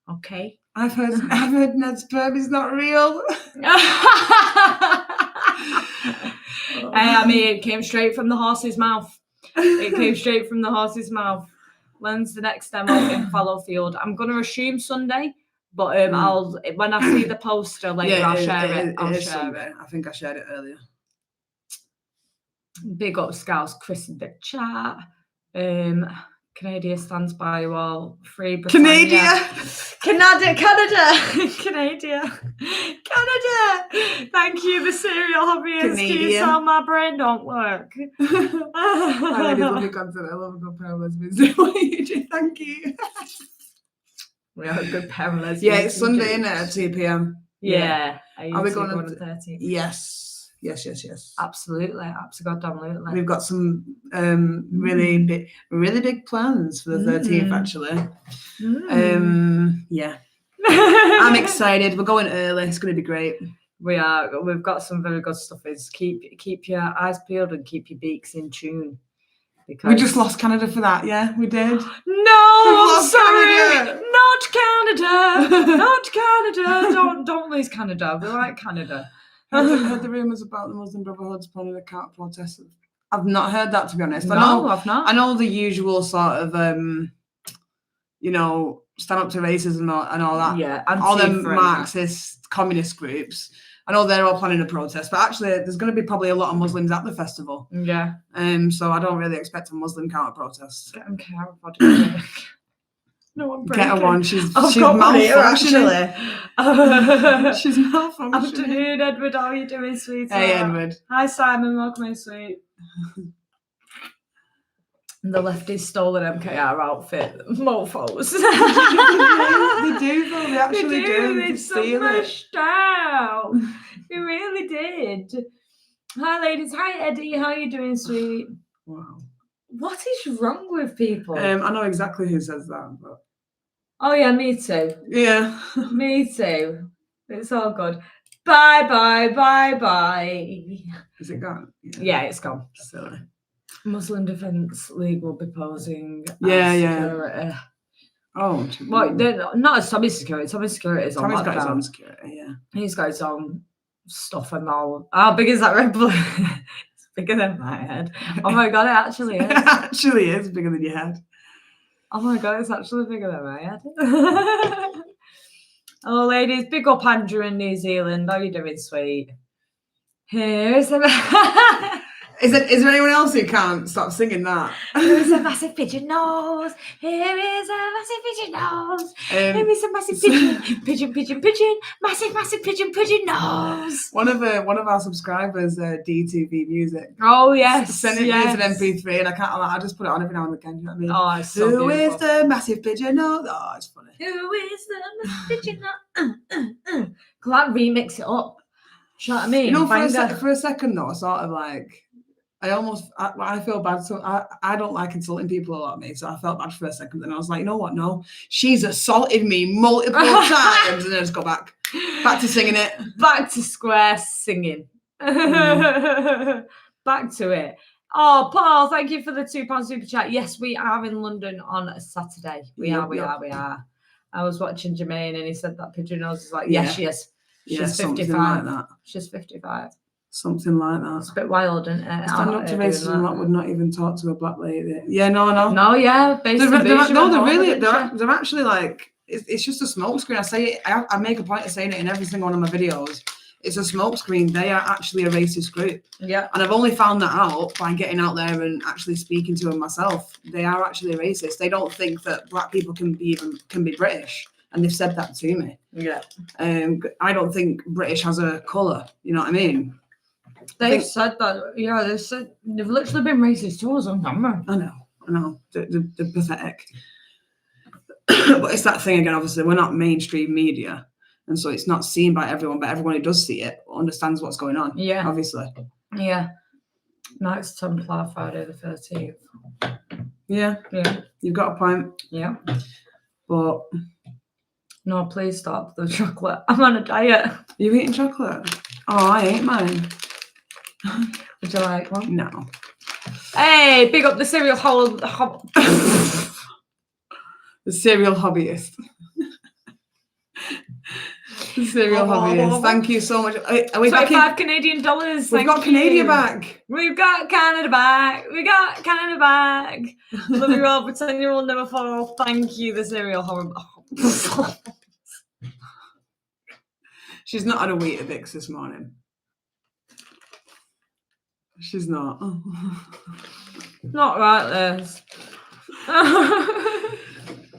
Okay. I've heard Ned's sperm is not real. I mean, it came straight from the horse's mouth. It came straight from the horse's mouth. When's the next demo in Fallowfield? I'm gonna assume Sunday, but I'll when I see the poster later, I'll share it. I'll share it. I think I shared it earlier. Big up Scouts, Chris in the chat. Canada stands by you all. Free Britannia. Canada. Thank you, the serial hobbyist. You saw my brain don't work. I really love your content. I love a good pair of lesbians. Thank you. We are a good pair of lesbians. Yeah, it's Sunday, isn't it, at 2 p.m. Yeah. Are we going on the 13th? Yes. Absolutely. Absolutely. We've got some really big plans for the 13th, actually. Yeah. I'm excited. We're going early. It's going to be great. We are. We've got some very good stuff. Is keep your eyes peeled and keep your beaks in tune. Because we just lost Canada for that. Yeah, we did. No, I'm sorry. Not Canada. Don't lose Canada. We like Canada. Heard the rumours about the Muslim Brotherhood's planning a counter-protest. I've not heard that, to be honest. I've not. I know the usual sort of, stand up to racism and all that. Yeah, all them Marxist, communist groups. I know they're all planning a protest, but actually, there's going to be probably a lot of Muslims at the festival. Yeah. So I don't really expect a Muslim counter-protest. Get them counter-protest. No, I'm breaking. Get her one. She's malfunctioning. She's malfunctioning. Afternoon, Edward. How are you doing, sweetheart? Hey, Edward. Hi, Simon. Welcome in, sweet. The lefties stole an MKR outfit. Mofos. They do, though. They actually do. They steal it. Out. They really did. Hi, ladies. Hi, Eddie. How are you doing, sweet? Wow. What is wrong with people? I know exactly who says that, but oh yeah, me too. Yeah. Me too. It's all good. Bye. Is it gone? Yeah, it's gone. Silly. Muslim Defence League will be posing security. Oh, well, not as Tommy's security. Tommy's security is on Tommy's lockdown. got his own security, yeah. He's got his own stuff and all. How big is that red balloon? It's bigger than my head. Oh my god, it actually is. It actually is bigger than your head. Oh my god, it's actually bigger than my head. Hello, ladies. Big up Andrew in New Zealand. How are you doing, sweet? Here's Is there anyone else who can't stop singing that? Here is a massive pigeon nose. Here is a massive pigeon nose. Here is a massive pigeon. Massive pigeon nose. One of our subscribers, D2V Music. Oh yes, Sent it as an MP3, and I just put it on every now and again. You know what I mean? Oh, it's so Who beautiful. is the massive pigeon nose? Oh, it's funny. Who is the massive pigeon nose? Can't remix it up. Do you know what I mean? You know, for a second though, sort of like. I feel bad. So I don't like insulting people a lot, mate. So I felt bad for a second. And I was like, you know what? No, she's assaulted me multiple times. And then just go back to singing it. Back to square singing. Back to it. Oh, Paul, thank you for the £2 super chat. Yes, we are in London on a Saturday. We are. I was watching Jermaine and he said that pigeon nose is like, yes, she is. She's 55. Like that. She's 55. Something like that. It's a bit wild, isn't it? Stand up to racism that would not even talk to a black lady. Yeah, no. No, yeah. They're actually like, it's just a smokescreen. I say it, I make a point of saying it in every single one of my videos. It's a smokescreen. They are actually a racist group. Yeah. And I've only found that out by getting out there and actually speaking to them myself. They are actually racist. They don't think that black people can be British. And they've said that to me. Yeah. I don't think British has a colour. You know what I mean? They've said that. Yeah, they've literally been racist to us on camera. I know. They're pathetic. But it's that thing again, obviously, we're not mainstream media. And so it's not seen by everyone, but everyone who does see it understands what's going on. Yeah. Obviously. Yeah. Next Templar Friday the 13th. Yeah. You've got a point. Yeah. But... No, please stop the chocolate. I'm on a diet. Are you eating chocolate? Oh, I ate mine. Would you like one? No. Hey, big up the cereal The cereal hobbyist. The cereal hobbyist. Thank you so much. Are we back in? Canadian dollars. We've got Canada back. We've got Canada back. Love you all. Pretend you will never fall. Thank you, the cereal horrible. She's not had a Weetabix this morning. She's not. Not right, Liz.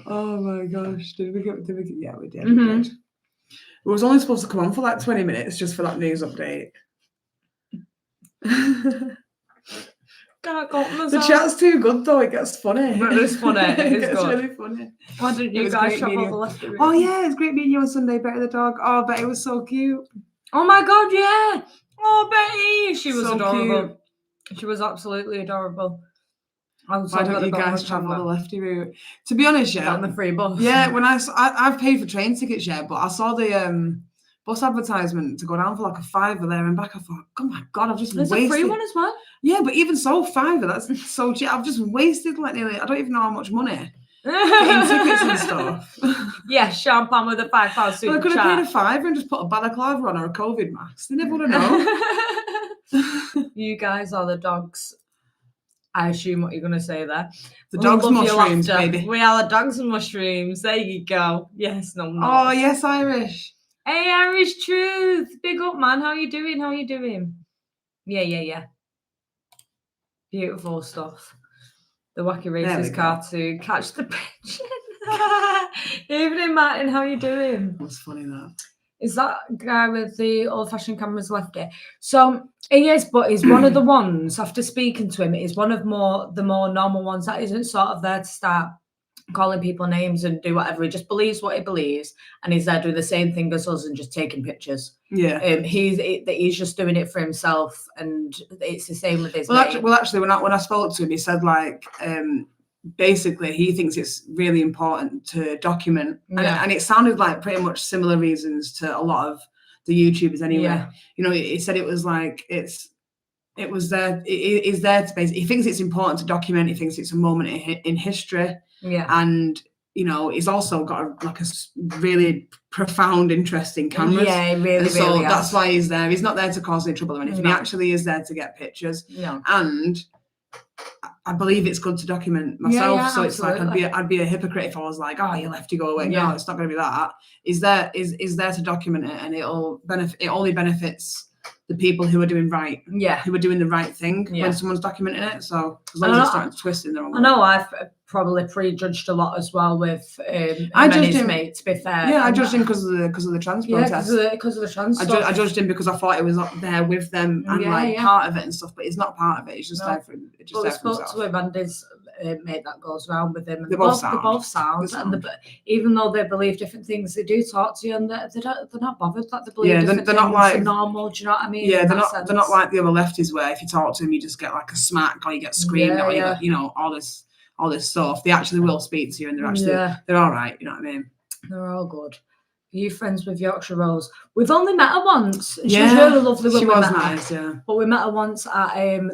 Oh my gosh. Did we get yeah, we did. Mm-hmm. We did. It was only supposed to come on for like 20 minutes just for that news update. The chat's too good though, it gets funny. But it's funny, it is it's good. really funny. Why didn't you guys shop on the left? Oh yeah, it's great meeting you on Sunday, Betty the dog. Oh, Betty was so cute. Oh my god, yeah. Oh, Betty, she was so adorable. Cute. She was absolutely adorable. Why don't you guys travel the lefty route? To be honest, yeah. On the free bus. Yeah, when I've paid for train tickets, yeah, but I saw the bus advertisement to go down for like a £5 there and back. I thought, oh my god, I've just wasted. There's a free one as well. Yeah, but even so, £5, that's so cheap. I've just wasted like nearly, I don't even know how much money. Getting tickets and stuff. Yeah, champagne with a £5 super I could have paid a £5 and just put a balaclava on or a COVID mask. They never would have known. You guys are the dogs. I assume what you're going to say there. The dogs mushrooms, baby. We are the dogs and mushrooms. There you go. Yes, no. Oh, yes, Irish. Hey, Irish Truth. Big up, man. How you doing? Yeah. Beautiful stuff. The Wacky Racist cartoon. Catch the pigeon. Evening, Martin. How you doing? What's funny that? Is that guy with the old-fashioned cameras lefty? So he is, but he's one of the ones, after speaking to him, is one of the more normal ones that isn't sort of there to start calling people names and do whatever. He just believes what he believes, and he's there doing the same thing as us and just taking pictures. Yeah. He's just doing it for himself, and it's the same with his actually, when I spoke to him, he said like basically he thinks it's really important to document, and it sounded like pretty much similar reasons to a lot of the YouTubers anyway. Yeah. You know, he said it was like it is there to basically, he thinks it's important to document. He thinks it's a moment in history. Yeah. And you know, he's also got a really profound interest in cameras. Yeah, really. So that's why he's there. He's not there to cause any trouble or anything. No. He actually is there to get pictures. No. And I believe it's good to document myself. Yeah, so absolutely. it's like I'd be a hypocrite if I was like, oh, you lefty, go away. Yeah. No, it's not going to be that. Is there to document it, and it only benefits the people who are doing right, Yeah. who are doing the right thing Yeah. when someone's documenting it. So as long as it's starting to twist in their own I know I've probably prejudged a lot as well with I judged his him, mate, to be fair. Yeah, I judged him because of the trans protest. Because of the trans I stuff. judged him because I thought he was up there with them and part of it and stuff, but he's not part of it. He's just there for But we spoke to him and his mate that goes around with him. And they're both sound. And even though they believe different things, they do talk to you, and they're not bothered that they believe different they're not like normal. Do you know what I mean? Yeah, they're not like the other lefties where if you talk to them, you just get like a smack or you get screamed at, or you get, you know, all this stuff. They actually will speak to you, and they're all right. You know what I mean? They're all good. Are you friends with Yorkshire Rose? We've only met her once. She was really lovely when we met nice, her. But we met her once at one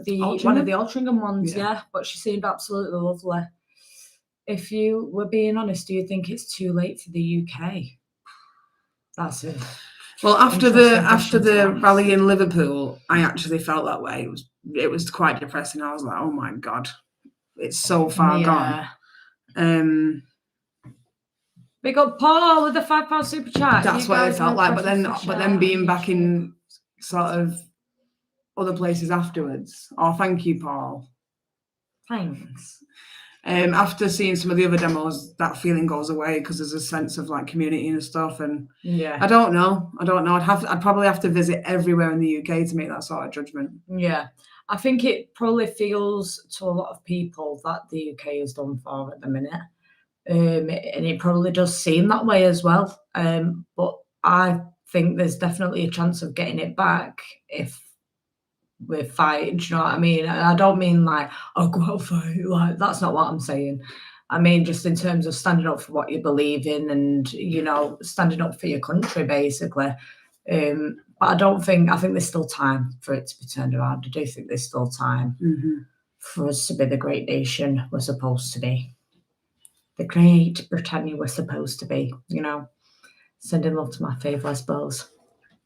of the Altrincham ones, but she seemed absolutely lovely. If you were being honest, do you think it's too late for the UK? That's it. Well, after the rally in Liverpool, I actually felt that way. It was quite depressing. I was like, oh my God, it's so far gone. Big up Paul with the £5 super chat. That's what it felt like. But then being back in sort of other places afterwards. Oh, thank you, Paul. Thanks. After seeing some of the other demos, that feeling goes away because there's a sense of like community and stuff. And I don't know. I'd probably have to visit everywhere in the UK to make that sort of judgment. Yeah. I think it probably feels to a lot of people that the UK is done for at the minute. And it probably does seem that way as well. But I think there's definitely a chance of getting it back if we're fighting. Do you know what I mean? I don't mean like, oh, go out fight. Like, that's not what I'm saying. I mean, just in terms of standing up for what you believe in and, you know, standing up for your country, basically. But I think there's still time for it to be turned around. I do think there's still time for us to be the great nation we're supposed to be. The great Britannia we're supposed to be, you know. Sending love to my favour, I suppose.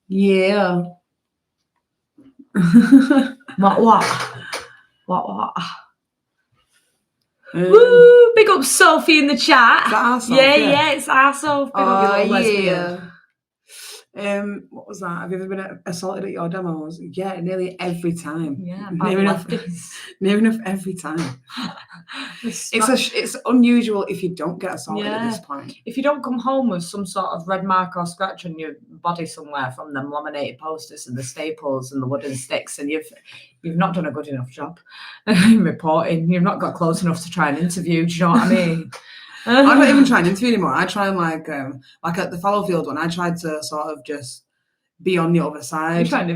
Yeah. What? Woo! Big up Sophie in the chat. Is that our Sophie? Yeah, it's our Sophie. Big up you little lesbian. What was that? Have you ever been assaulted at your demos? Yeah, nearly every time. Yeah, near enough every time. It's unusual if you don't get assaulted at this point. If you don't come home with some sort of red mark or scratch on your body somewhere from them laminated posters and the staples and the wooden sticks, and you've not done a good enough job in reporting. You've not got close enough to try and interview. Do you know what I mean? I'm not even trying to interview anymore. I try and like at the Fallowfield one, I tried to sort of just be on the other side. I tried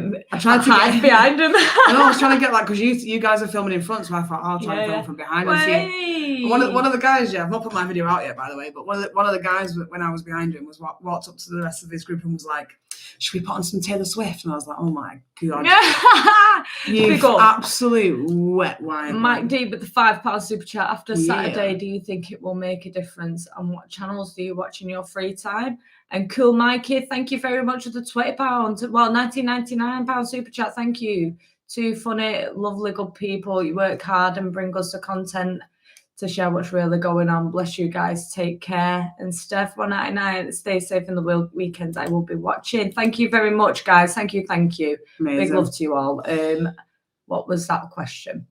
to hide behind him. I was trying to get like, because you guys are filming in front, so I thought I'll try and film from behind and see. One of the guys, I've not put my video out yet, by the way, but one of the guys when I was behind him was walked up to the rest of his group and was like, "Should we put on some Taylor Swift?" And I was like, "Oh my God, you absolute wet wine." Mike D with the £5 super chat. After Saturday, do you think it will make a difference? And what channels do you watch in your free time? And Cool Mikey, thank you very much for the £20. Well, £19.99 super chat. Thank you. Two funny, lovely, good people. You work hard and bring us the content to share what's really going on. Bless you guys. Take care. And Steph, $1.99. Stay safe in the weekends. I will be watching. Thank you very much, guys. Thank you. Amazing. Big love to you all. What was that question?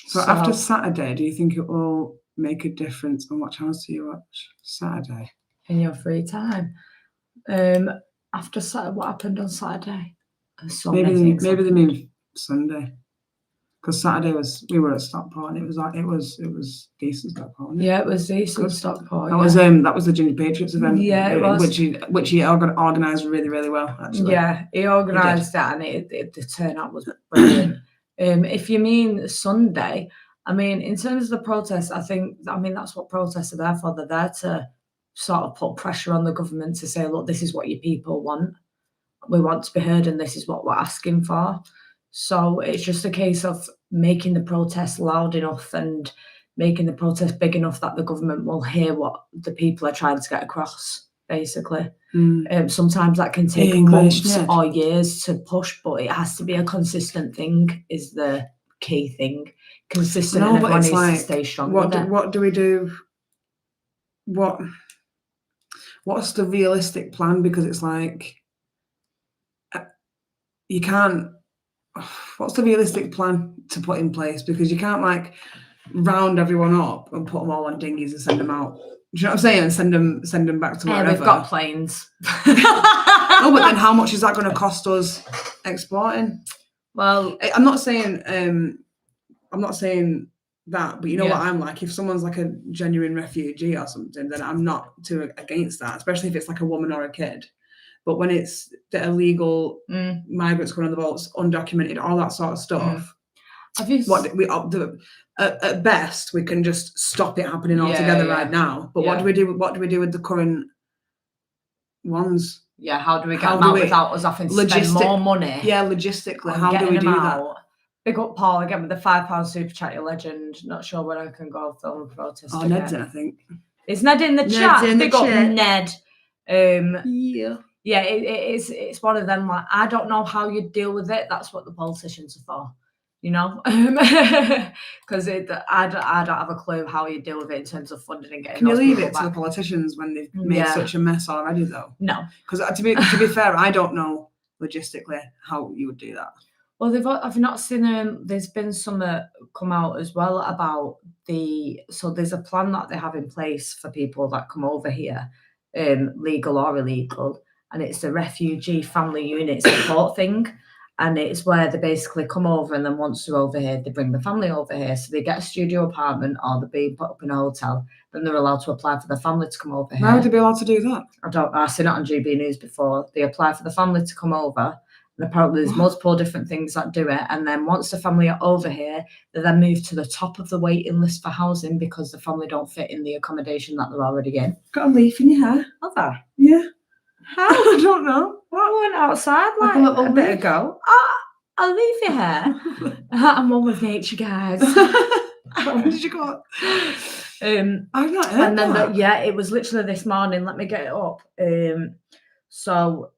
So after Saturday, do you think it will make a difference on what channels do you watch Saturday? In your free time. After Saturday, what happened on Saturday? Maybe they mean Sunday. Because Saturday we were at Stockport and it was decent Stockport. Yeah, it was decent Stockport. That was the Junior Patriots event. Yeah, it was. Which he organised really, really well, actually. Yeah, he organised that, and the turnout was brilliant. If you mean Sunday, I mean, in terms of the protests, that's what protests are there for. They're there to sort of put pressure on the government to say, look, this is what your people want. We want to be heard, and this is what we're asking for. So it's just a case of making the protest loud enough and making the protest big enough that the government will hear what the people are trying to get across, basically. Sometimes that can take months or years to push, but it has to be a consistent thing is the key thing. Consistent, and everyone needs to stay strong. What do we do? What's the realistic plan? Because it's like, you can't. What's the realistic plan to put in place? Because you can't like round everyone up and put them all on dinghies and send them out. Do you know what I'm saying? Send them back to wherever. We've got planes. No, but then how much is that going to cost us exporting? Well, I'm not saying that, but you know what I'm like. If someone's like a genuine refugee or something, then I'm not too against that, especially if it's like a woman or a kid. But when it's the illegal migrants coming on the boats, undocumented, all that sort of stuff, at best we can just stop it happening altogether right now. But what do we do? What do we do with the current ones? Yeah, how do we get them out without us having to spend more money? Yeah, logistically, how do we do that? Big up Paul again with the £5 super chat, your legend. Not sure when I can go film a protest. Oh, Ned's in, I think. Is Ned in the chat? Big up Ned. Yeah, it's one of them. Like, I don't know how you deal with it. That's what the politicians are for, you know, because I don't have a clue how you deal with it in terms of funding and getting. Can you leave it to the politicians when they've made such a mess already, though? No, because to be fair, I don't know logistically how you would do that. Well, I've not seen there's been some come out as well about there's a plan that they have in place for people that come over here, legal or illegal, and it's the refugee family unit support thing, and it's where they basically come over, and then once they're over here, they bring the family over here, so they get a studio apartment or they're being put up in a hotel, then they're allowed to apply for the family to come over here. Why would they be allowed to do that? I don't know. I've seen it on GB News before. They apply for the family to come over. And apparently there's multiple different things that do it. And then once the family are over here, they then move to the top of the waiting list for housing because the family don't fit in the accommodation that they're already in. Got a leaf in your hair? Have I? Yeah. How? I don't know. What? I went outside like a bit ago. I'll leave your hair. I'm one with nature, guys. When did you go? I've not heard and then that. It was literally this morning. Let me get it up. So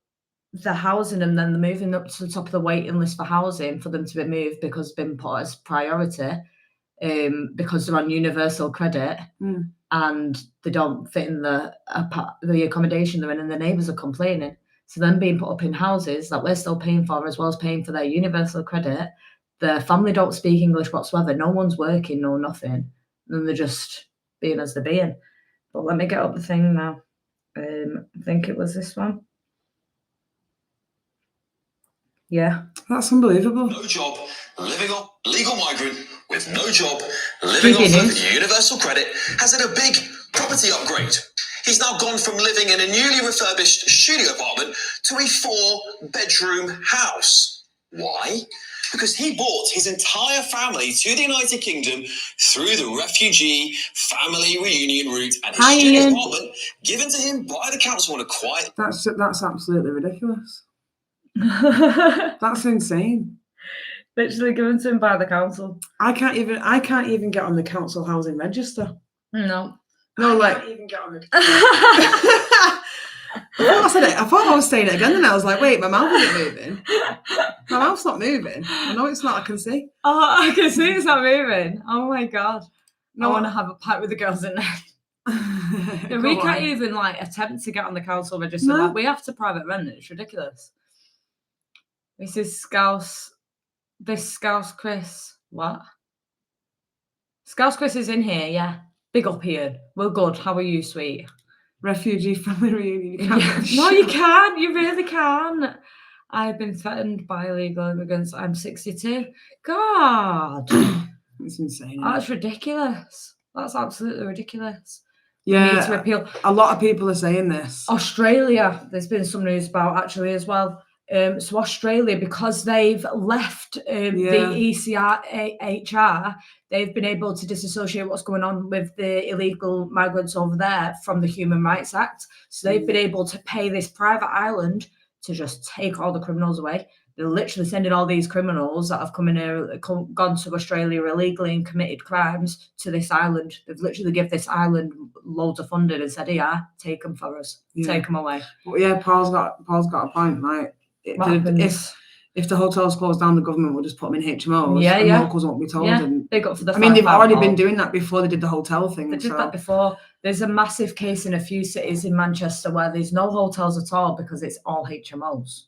the housing, and then they're moving up to the top of the waiting list for housing for them to be moved because it's been put as priority because they're on universal credit and they don't fit in the accommodation they're in, and the neighbours are complaining. So then being put up in houses that we're still paying for, as well as paying for their universal credit, the family don't speak English whatsoever, no one's working, no nothing, and they're just being as they're being. But let me get up the thing now. I think it was this one. Yeah. That's unbelievable. No job, living off legal migrant with no job, living off of universal credit, has had a big property upgrade. He's now gone from living in a newly refurbished studio apartment to a 4-bedroom house. Why? Because he brought his entire family to the United Kingdom through the refugee family reunion route, and his studio apartment given to him by the council on a quiet. That's absolutely ridiculous. That's insane. Literally given to him by the council. I can't even get on the council housing register. No, like can't even get on the. I said it. I thought I was saying it again, and I was like, "Wait, my mouth isn't moving. My mouth's not moving. I know it's not. I can see. Oh, I can see it's not moving. Oh my god! No, I want to have a pipe with the girls in there. We can't even like attempt to get on the council register. No. Like, we have to private rent it. It's ridiculous. This is Scouse Chris. What? Scouse Chris is in here, yeah. Big up here. We're good. How are you, sweet? Refugee family reunion. You can't. No, you can. You really can. I've been threatened by illegal immigrants. I'm 62. God. It's insane. That's ridiculous. That's absolutely ridiculous. Yeah. We need to repeal. A lot of people are saying this. Australia, there's been some news about actually as well. So Australia, because they've left the ECHR, they've been able to disassociate what's going on with the illegal migrants over there from the Human Rights Act. So they've been able to pay this private island to just take all the criminals away. They're literally sending all these criminals that have come in here, gone to Australia illegally and committed crimes to this island. They've literally given this island loads of funding and said, "Yeah, take them for us, take them away." Well, yeah, Paul's got a point. Like, if the hotels closed down, the government will just put them in HMOs. And locals won't be told. Yeah, and they got for the. I mean, they've already been doing that before they did the hotel thing. They did that before. There's a massive case in a few cities in Manchester where there's no hotels at all because it's all HMOs.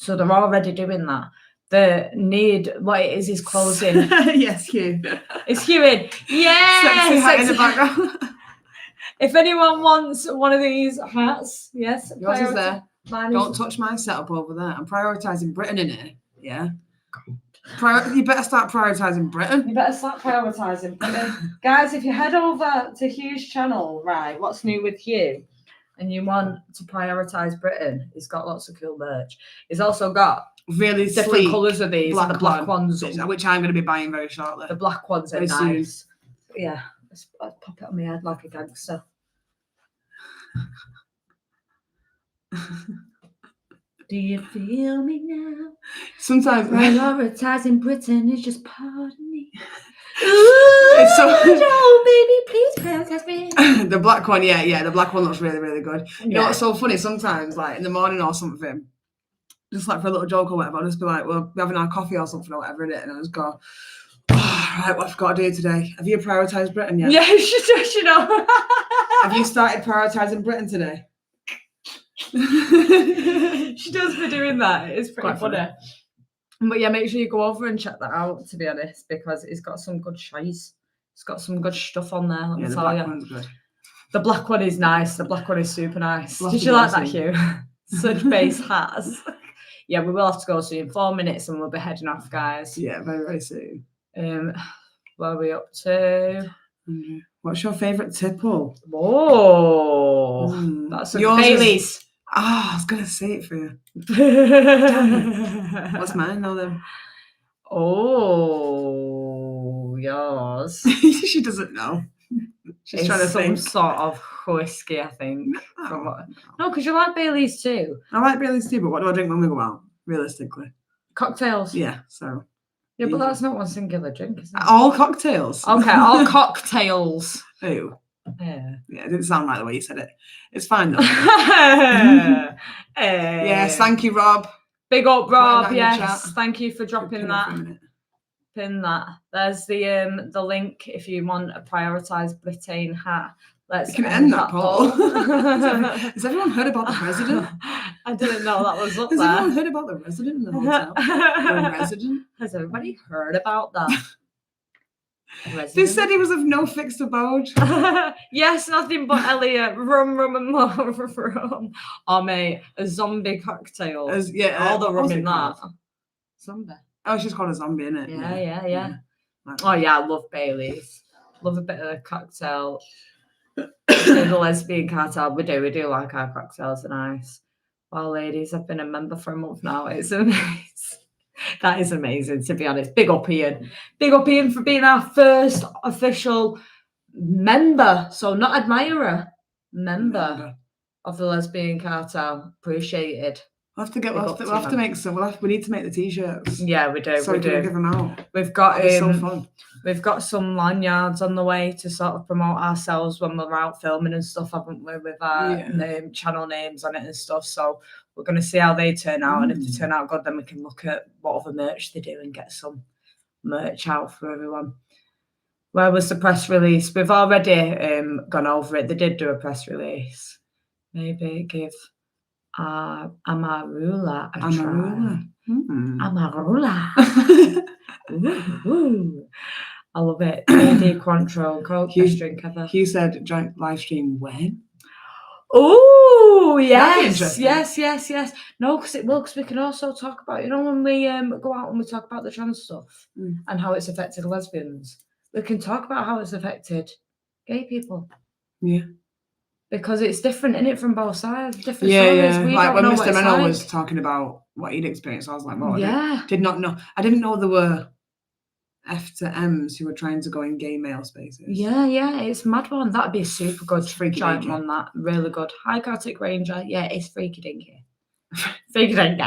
So they're already doing that. The need, what it is closing. Yes, Hugh. It's queuing. Yeah. Sexy hat in the background. If anyone wants one of these hats, yes. Yours is there. Mine Don't is. touch my setup over there. I'm prioritising Britain in here. Yeah. You better start prioritising Britain. You better start prioritising. Guys, if you head over to Hugh's channel, right, what's new with Hugh, and you want to prioritise Britain, he's got lots of cool merch. He's also got Really different sleek colours of these, and the black ones, which I'm going to be buying very shortly. the black ones are Very soon. nice. Yeah, let's pop it on my head like a gangster. Do you feel me now? Sometimes Prioritising Britain is just part of me. It's so- no, baby, please prioritize me. the black one, yeah, the black one looks really, really good. You know Yeah. what's so funny? Sometimes, like in the morning or something, just like for a little joke or whatever, I'll just be like, well, we're having our coffee or something or whatever in it, and I'll just go, oh, right, what I've got to do today. Have you prioritised Britain yet? Yeah, she does, you know. Have you started prioritising Britain today? She does be doing that. It's pretty Quite funny. funny. But yeah, make sure you go over and check that out, to be honest, because it's got some good shies. It's got some good stuff on there, let Yeah, me the tell black you. one's good. The black one is nice. The black one is super nice. We'll have Did to you go like that, soon. Hugh? Such base hats. Yeah, we will have to go soon. 4 minutes and we'll be heading off, guys. Yeah, very, very soon. Where are we up to? What's your favourite tipple? Whoa. Mm. That's a Yours is- Bailey's. I was going to say it for you. What's mine now then? Oh, yours. She doesn't know. She's It's trying to some think. sort of whiskey, I think. from No, what- No, because you like Bailey's too. I like Bailey's too, but what do I drink when we go out? Realistically. Cocktails. Yeah, so. Yeah, but easy. that's not one singular drink, is it? All cocktails. Okay, all cocktails. Ew. Yeah. Yeah, it didn't sound right the way you said it. It's fine though. Yes, Yes, thank you, Rob. Big up, Putting that Rob. in the Yes, chat. thank you for dropping that. Pin that. There's the link if you want a prioritised Britain hat. Let's We can end that poll. poll. Has everyone heard about the president? I didn't know that was up Has there. everyone heard about the resident in the hotel? The resident? Has everybody heard about that? They said he was of no fixed abode. Yes, nothing but Elliot. Rum and more rum. Oh, mate, a zombie cocktail. All the rum in that. Zombie. Oh, she's called a zombie, innit? Yeah. Oh, yeah, I love Bailey's. Love a bit of a cocktail. The lesbian cartel. We do like our cocktails, are nice. Well, ladies, I've been a member for a month now. It's amazing. That is amazing, to be honest. Big up Ian. Big up Ian for being our first official member. So not admirer, member of the lesbian cartel. Appreciated. We'll have to make some. We need to make the t-shirts. Yeah, we do. So we can give them out. We've got That'd be so fun. We've got some lanyards on the way to sort of promote ourselves when we're out filming and stuff, haven't we? With our channel names on it and stuff. So we're going to see how they turn out, and if they turn out good, then we can look at what other merch they do and get some merch out for everyone. Where was the press release? We've already gone over it. They did do a press release. Maybe give Amarula a try. Amarula. Ooh. I love it. AD Cointreau, cold drink ever. He said joint live stream when? Oh, That'd be yes. interesting. No, because we can also talk about, when we go out and we talk about the trans stuff and how it's affected lesbians. We can talk about how it's affected gay people. Yeah. Because it's different, innit, from both sides. Different Yeah. stories. We like don't when know Mr. what it's Menno like. was talking about what he'd experienced, I was like, well, Yeah. did not know. I didn't know there were F to M's who were trying to go in gay male spaces. Yeah, it's mad one. That'd be a super good freaky giant dinky. one. That really good. High Arctic Ranger. Yeah, it's freaky dinky. Freaky dinky.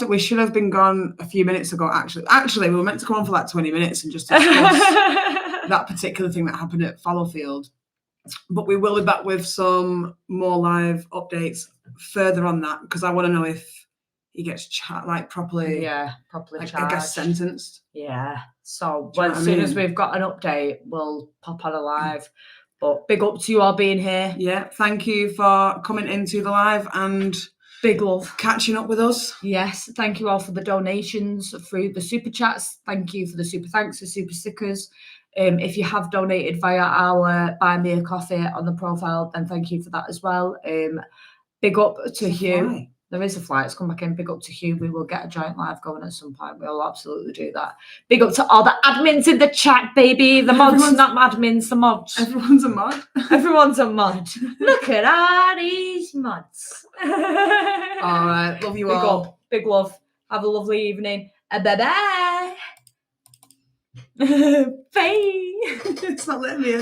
We should have been gone a few minutes ago. Actually, we were meant to go on for like 20 minutes and just discuss that particular thing that happened at Fallowfield. But we will be back with some more live updates further on that, because I want to know if he gets properly. Yeah, properly charged. I guess sentenced. Yeah. So Do you know as what I soon as mean? we've got an update, we'll pop on a live. But big up to you all being here. Yeah, thank you for coming into the live and Big love. catching up with us. Yes, thank you all for the donations through the super chats. Thank you for the super thanks, the super stickers. If you have donated via our Buy Me a Coffee on the profile, then thank you for that as well. Big up to Hugh. Fly. There is a flight. It's come back in. Big up to Hugh. We will get a giant live going at some point. We'll absolutely do that. Big up to all the admins in the chat, baby. The mods, not admins, the mods. Everyone's a mod. Everyone's a mod. Look at all these mods. All right. Love you Big all. up. Big love. Have a lovely evening. Bye-bye. Bye. It's not letting me in.